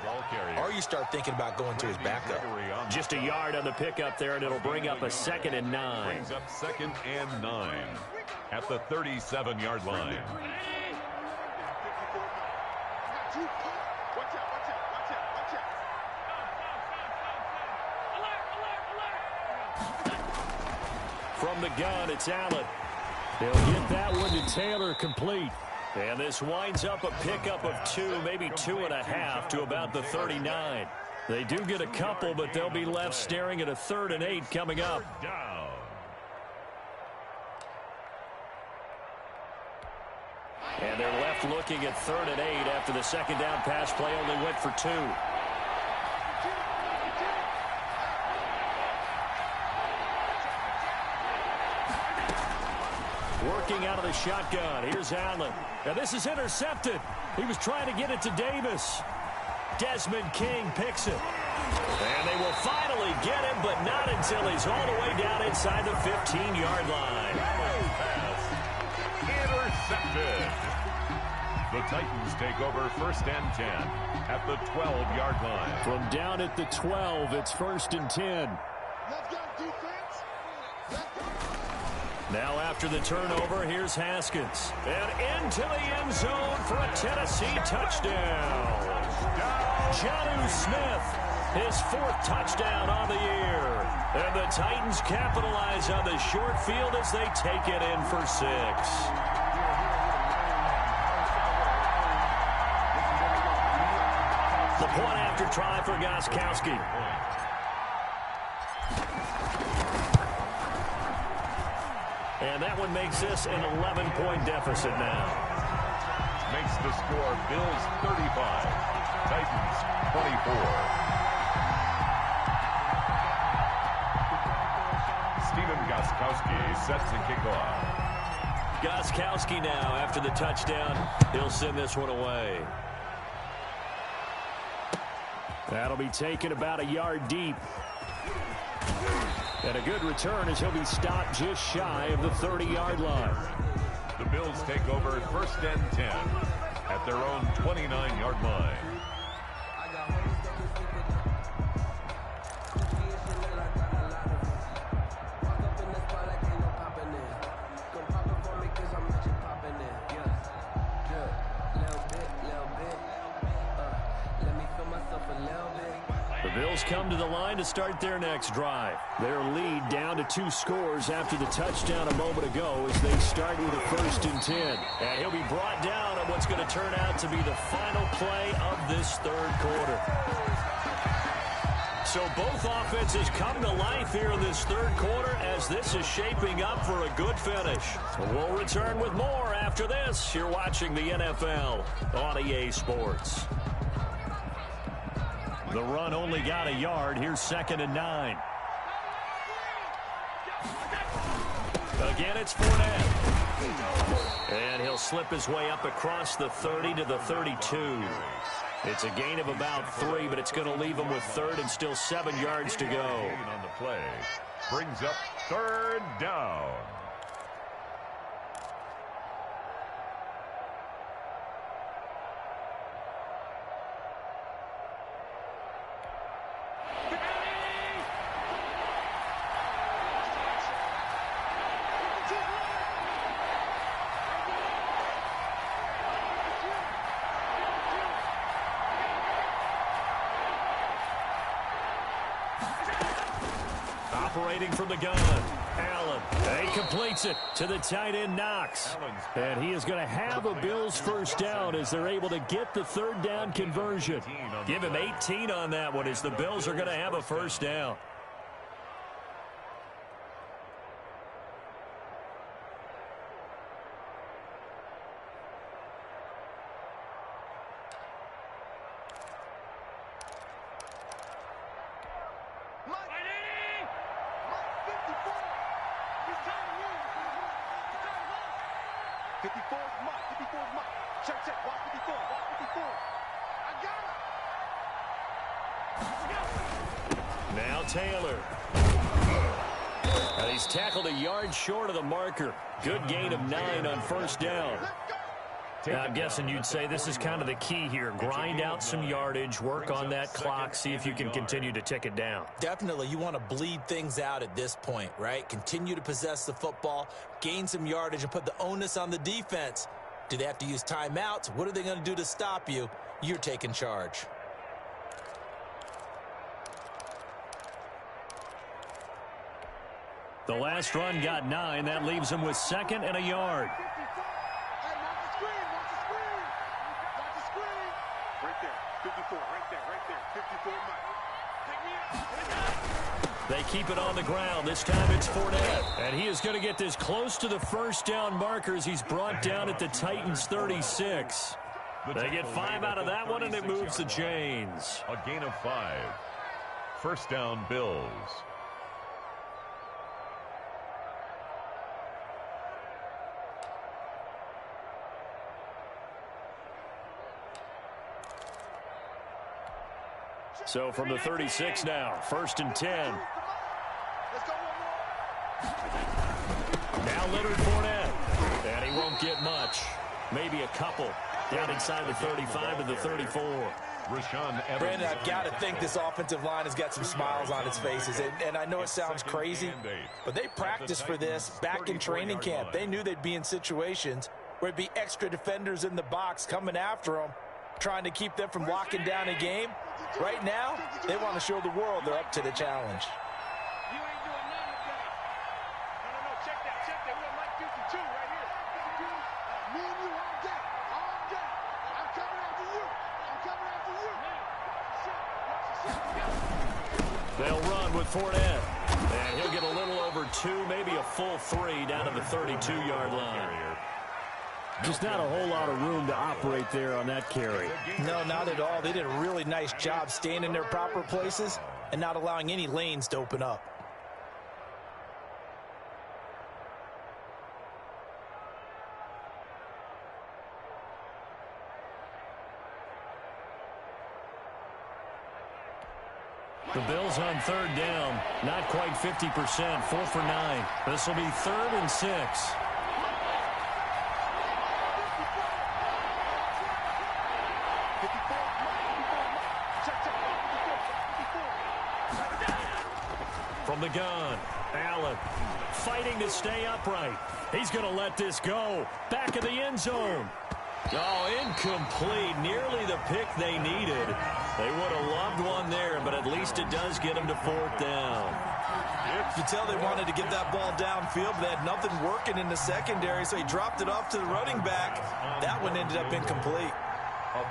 or you start thinking about going to his backup. Just a yard on the pickup there, and it'll bring up a 2nd and 9. Brings up 2nd and 9 at the 37-yard line. From the gun, it's Allen. They'll get that one to Taylor, complete. And this winds up a pickup of 2, maybe 2.5 to about the 39. They do get a couple, but they'll be left staring at a 3rd and 8 coming up. And they're left looking at 3rd and 8 after the 2nd down pass play only went for 2. Working out of the shotgun. Here's Allen. Now this is intercepted. He was trying to get it to Davis. Desmond King picks it. And they will finally get him, but not until he's all the way down inside the 15-yard line. Intercepted. The Titans take over 1st and 10 at the 12-yard line. From down at the 12, it's 1st and 10. Let's go, defense. Let's go. Now after the turnover, here's Haskins. And into the end zone for a Tennessee touchdown. Jonnu Smith, his 4th touchdown on the year. And the Titans capitalize on the short field as they take it in for 6. The point after try for Gostkowski. And that one makes this an 11-point deficit now. Makes the score Bills 35, Titans 24. Stephen Gostkowski sets the kickoff. Gostkowski now after the touchdown. He'll send this one away. That'll be taken about a yard deep. And a good return as he'll be stopped just shy of the 30-yard line. The Bills take over 1st and 10 at their own 29-yard line. The Bills come to the line to start their next drive. Their lead down to 2 scores after the touchdown a moment ago as they start with a 1st and 10. And he'll be brought down on what's going to turn out to be the final play of this 3rd quarter. So both offenses come to life here in this 3rd quarter as this is shaping up for a good finish. We'll return with more after this. You're watching the NFL on EA Sports. The run only got a yard. Here's 2nd and 9. Again, it's Fournette. And he'll slip his way up across the 30 to the 32. It's a gain of about 3, but it's going to leave him with 3rd and still 7 yards to go. On the play brings up 3rd down. Operating from the gun, Allen. He completes it to the tight end, Knox. And he is going to have a Bills 1st down as they're able to get the 3rd down conversion. Give him 18 on that one as the Bills are going to have a 1st down. Now Taylor. And he's tackled a yard short of the marker. Good gain of 9 on 1st down. Now, I'm guessing you'd say this is kind of the key here. Grind out some yardage, work on that clock, see if you can continue to tick it down. Definitely, you want to bleed things out at this point, right? Continue to possess the football, gain some yardage, and put the onus on the defense. Do they have to use timeouts? What are they going to do to stop you? You're taking charge. The last run got 9. That leaves him with 2nd and a yard. They keep it on the ground. This time it's Fournette. And he is going to get this close to the 1st down markers. He's brought down at the Titans 36. They get 5 out of that one, and it moves the chains. A gain of 5. 1st down, Bills. So from the 36 now, 1st and 10. Now Leonard Fournette. And he won't get much. Maybe a couple. Down inside the 35 to the 34. Brandon, I've got to think this offensive line has got some smiles on its faces. And I know it sounds crazy, but they practiced for this back in training camp. They knew they'd be in situations where it'd be extra defenders in the box coming after them, trying to keep them from locking down a game. Right now, they want to show the world they're up to the challenge. You ain't doing nothing with that. No, check that. We got Mike Houston too right here. Me and you all day. I'm coming after you. They'll run with Fournette. And he'll get a little over 2, maybe a full 3 down to the 32-yard line. Just not a whole lot of room to operate there on that carry. No, not at all. They did a really nice job staying in their proper places and not allowing any lanes to open up. The Bills on 3rd down, not quite 50%, 4 for 9. This will be 3rd and 6. the gun. Allen fighting to stay upright. He's going to let this go. Back of the end zone. Oh, incomplete. Nearly the pick they needed. They would have loved one there, but at least it does get them to 4th down. You tell they wanted to get that ball downfield, but they had nothing working in the secondary, so he dropped it off to the running back. That one ended up incomplete.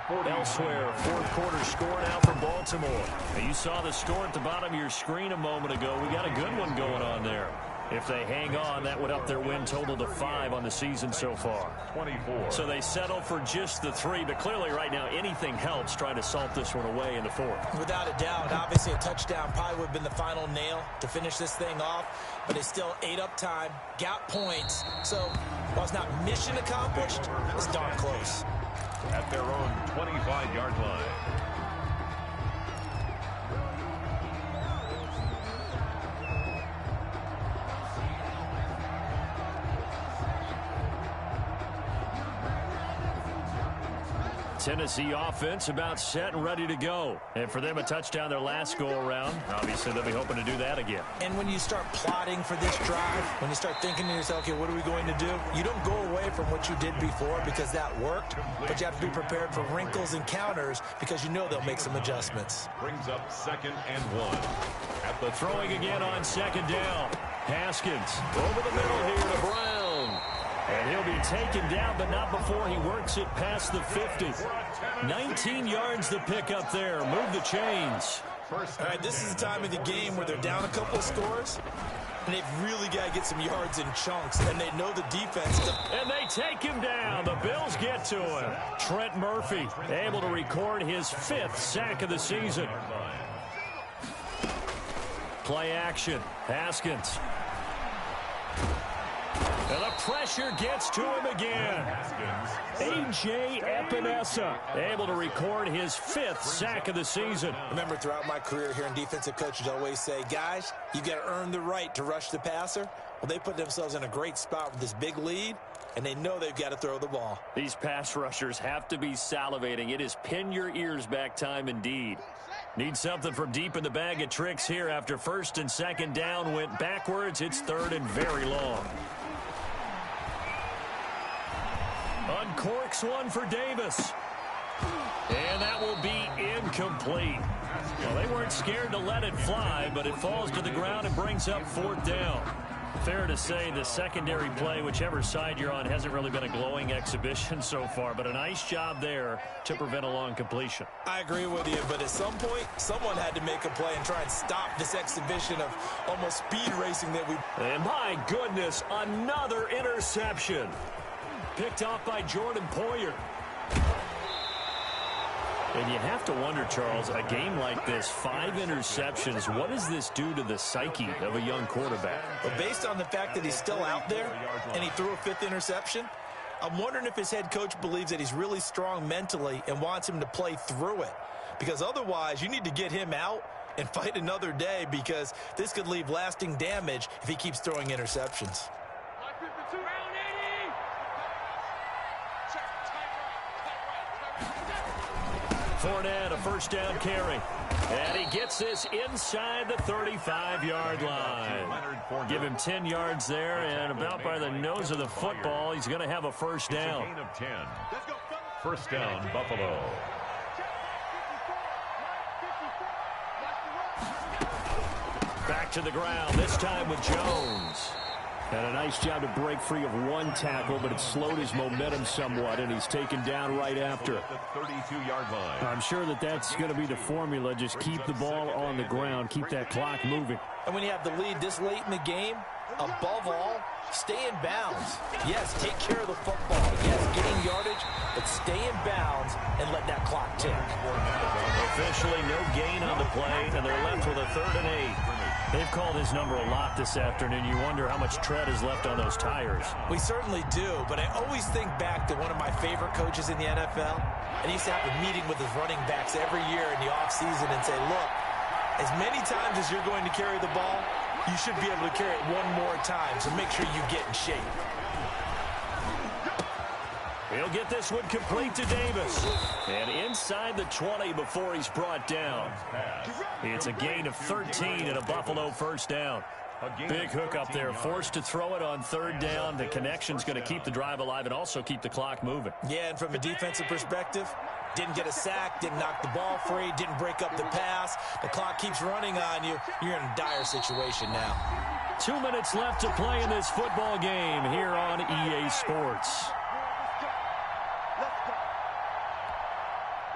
Elsewhere, fourth quarter score now for Baltimore. Now, you saw the score at the bottom of your screen a moment ago. We got a good one going on there. If they hang on, that would up their win total to 5 on the season so far. 24. So they settle for just the 3, but clearly right now anything helps trying to salt this one away in the 4th. Without a doubt, obviously a touchdown probably would have been the final nail to finish this thing off, but they still ate up time, got points. So while it's not mission accomplished, it's darn close. At their own 25-yard line. Tennessee offense about set and ready to go. And for them, a touchdown their last go-around. Obviously, they'll be hoping to do that again. And when you start plotting for this drive, when you start thinking to yourself, okay, what are we going to do? You don't go away from what you did before because that worked, but you have to be prepared for wrinkles and counters because you know they'll make some adjustments. Brings up 2nd and 1. At the throwing again on 2nd down. Haskins over the middle here to Brown. And he'll be taken down, but not before he works it past the 50. 19 yards to pick up there. Move the chains. All right, this is the time of the game where they're down a couple of scores, and they've really got to get some yards in chunks, and they know the defense. And they take him down. The Bills get to him. Trent Murphy able to record his 5th sack of the season. Play action. Haskins. And the pressure gets to him again. A.J. Epinesa able to record his 5th sack of the season. Remember, throughout my career here in defensive coaches always say, guys, you got to earn the right to rush the passer. Well, they put themselves in a great spot with this big lead, and they know they've got to throw the ball. These pass rushers have to be salivating. It is pin your ears back time indeed. Need something from deep in the bag of tricks here after 1st and 2nd down went backwards. It's 3rd and very long. Uncorks one for Davis. And that will be incomplete. Well, they weren't scared to let it fly, but it falls to the ground and brings up 4th down. Fair to say the secondary play, whichever side you're on, hasn't really been a glowing exhibition so far, but a nice job there to prevent a long completion. I agree with you, but at some point, someone had to make a play and try and stop this exhibition of almost speed racing that we... And my goodness, another interception. Picked off by Jordan Poyer. And you have to wonder, Charles, a game like this, 5 interceptions, what does this do to the psyche of a young quarterback? But based on the fact that he's still out there and he threw a 5th interception, I'm wondering if his head coach believes that he's really strong mentally and wants him to play through it. Because otherwise, you need to get him out and fight another day because this could leave lasting damage if he keeps throwing interceptions. Fournette, a 1st down carry. And he gets this inside the 35-yard line. Give him 10 yards there, and about by the nose of the football, he's going to have a 1st down. Gain of 10. 1st down, Buffalo. Back to the ground, this time with Jones. And a nice job to break free of one tackle, but it slowed his momentum somewhat, and he's taken down right after. The 32-yard line. I'm sure that that's going to be the formula. Just keep the ball on the ground, keep that clock moving. And when you have the lead this late in the game, above all, stay in bounds. Yes, take care of the football. Yes, gain yardage, but stay in bounds and let that clock tick. Officially, no gain on the play, and they're left with a 3rd and 8. They've called his number a lot this afternoon. You wonder how much tread is left on those tires. We certainly do, but I always think back to one of my favorite coaches in the NFL, and he used to have a meeting with his running backs every year in the offseason and say, look, as many times as you're going to carry the ball, you should be able to carry it one more time, so make sure you get in shape. He'll get this one complete to Davis. And inside the 20 before he's brought down. It's a gain of 13 and a Buffalo first down. Big hook up there, forced to throw it on third down. The connection's going to keep the drive alive and also keep the clock moving. Yeah, and from a defensive perspective, didn't get a sack, didn't knock the ball free, didn't break up the pass. The clock keeps running on you. You're in a dire situation now. 2 minutes left to play in this football game here on EA Sports.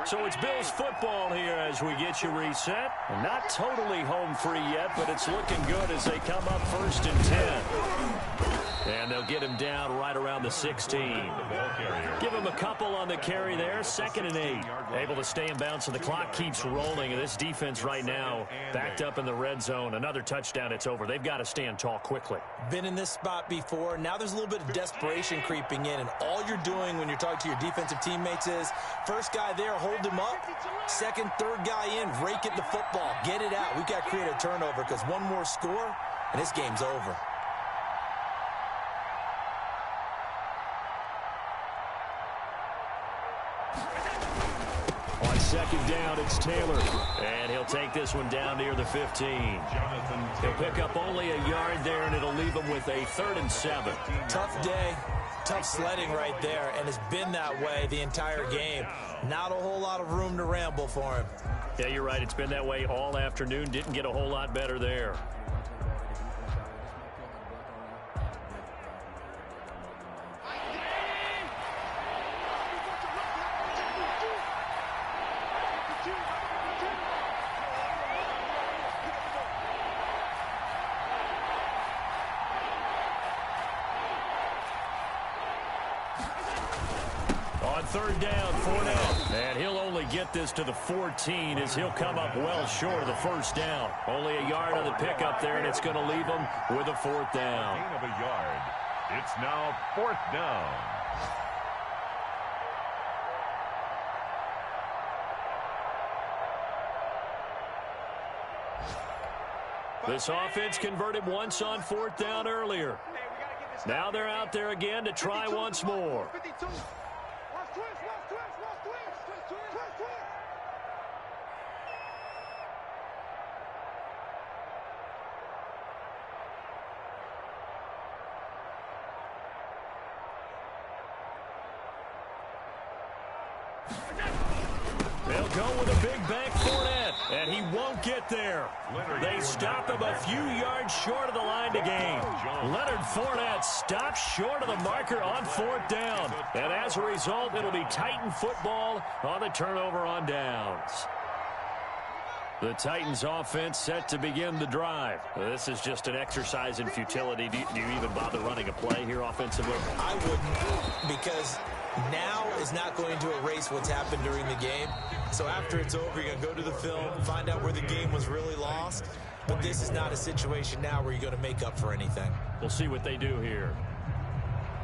So it's Bills football here as we get you reset. Not totally home free yet, but it's looking good as they come up 1st and 10. And they'll get him down right around the 16. Give him a couple on the carry there. 2nd and 8. Able to stay in bounds, so the clock keeps rolling. And this defense right now backed up in the red zone. Another touchdown, it's over. They've got to stand tall quickly. Been in this spot before. Now there's a little bit of desperation creeping in. And all you're doing when you're talking to your defensive teammates is, first guy there, hold him up. Second, third guy in, rake at the football. Get it out. We've got to create a turnover because one more score, and this game's over. On 2nd down, it's Taylor. And he'll take this one down near the 15. He'll pick up only a yard there, and it'll leave him with a 3rd and 7. Tough day, tough sledding right there, and it's been that way the entire game. Not a whole lot of room to ramble for him. Yeah, you're right. It's been that way all afternoon. Didn't get a whole lot better there. On 3rd down, Fournette. And he'll only get this to the 14 as he'll come up well short of the 1st down. Only a yard on the pickup there, and it's going to leave him with a 4th down. Gain of a yard. It's now 4th down. This offense converted once on 4th down earlier. Now they're out there again to try once more. They'll go with a big bank Fournette, and he won't get there. They stop him a few yards short of the line to gain. Leonard Fournette stops short of the marker on 4th down. And as a result, it'll be Titan football on the turnover on downs. The Titans offense set to begin the drive. This is just an exercise in futility. Do you even bother running a play here offensively? I wouldn't, because now is not going to erase what's happened during the game. So after it's over, you're going to go to the film, find out where the game was really lost. But this is not a situation now where you're going to make up for anything. We'll see what they do here.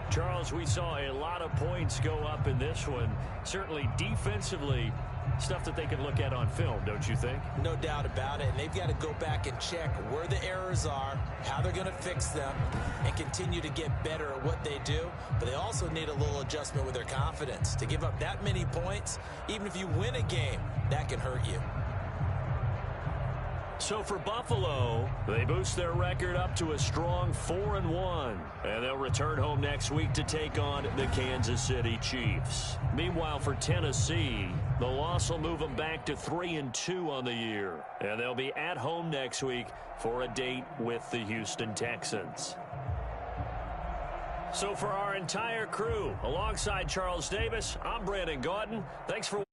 Charles, we saw a lot of points go up in this one. Certainly defensively, stuff that they can look at on film, don't you think? No doubt about it. And they've got to go back and check where the errors are, how they're going to fix them, and continue to get better at what they do. But they also need a little adjustment with their confidence. To give up that many points, even if you win a game, that can hurt you. So for Buffalo, they boost their record up to a strong 4-1. And they'll return home next week to take on the Kansas City Chiefs. Meanwhile, for Tennessee, the loss will move them back to 3-2 on the year. And they'll be at home next week for a date with the Houston Texans. So for our entire crew, alongside Charles Davis, I'm Brandon Gaudin. Thanks for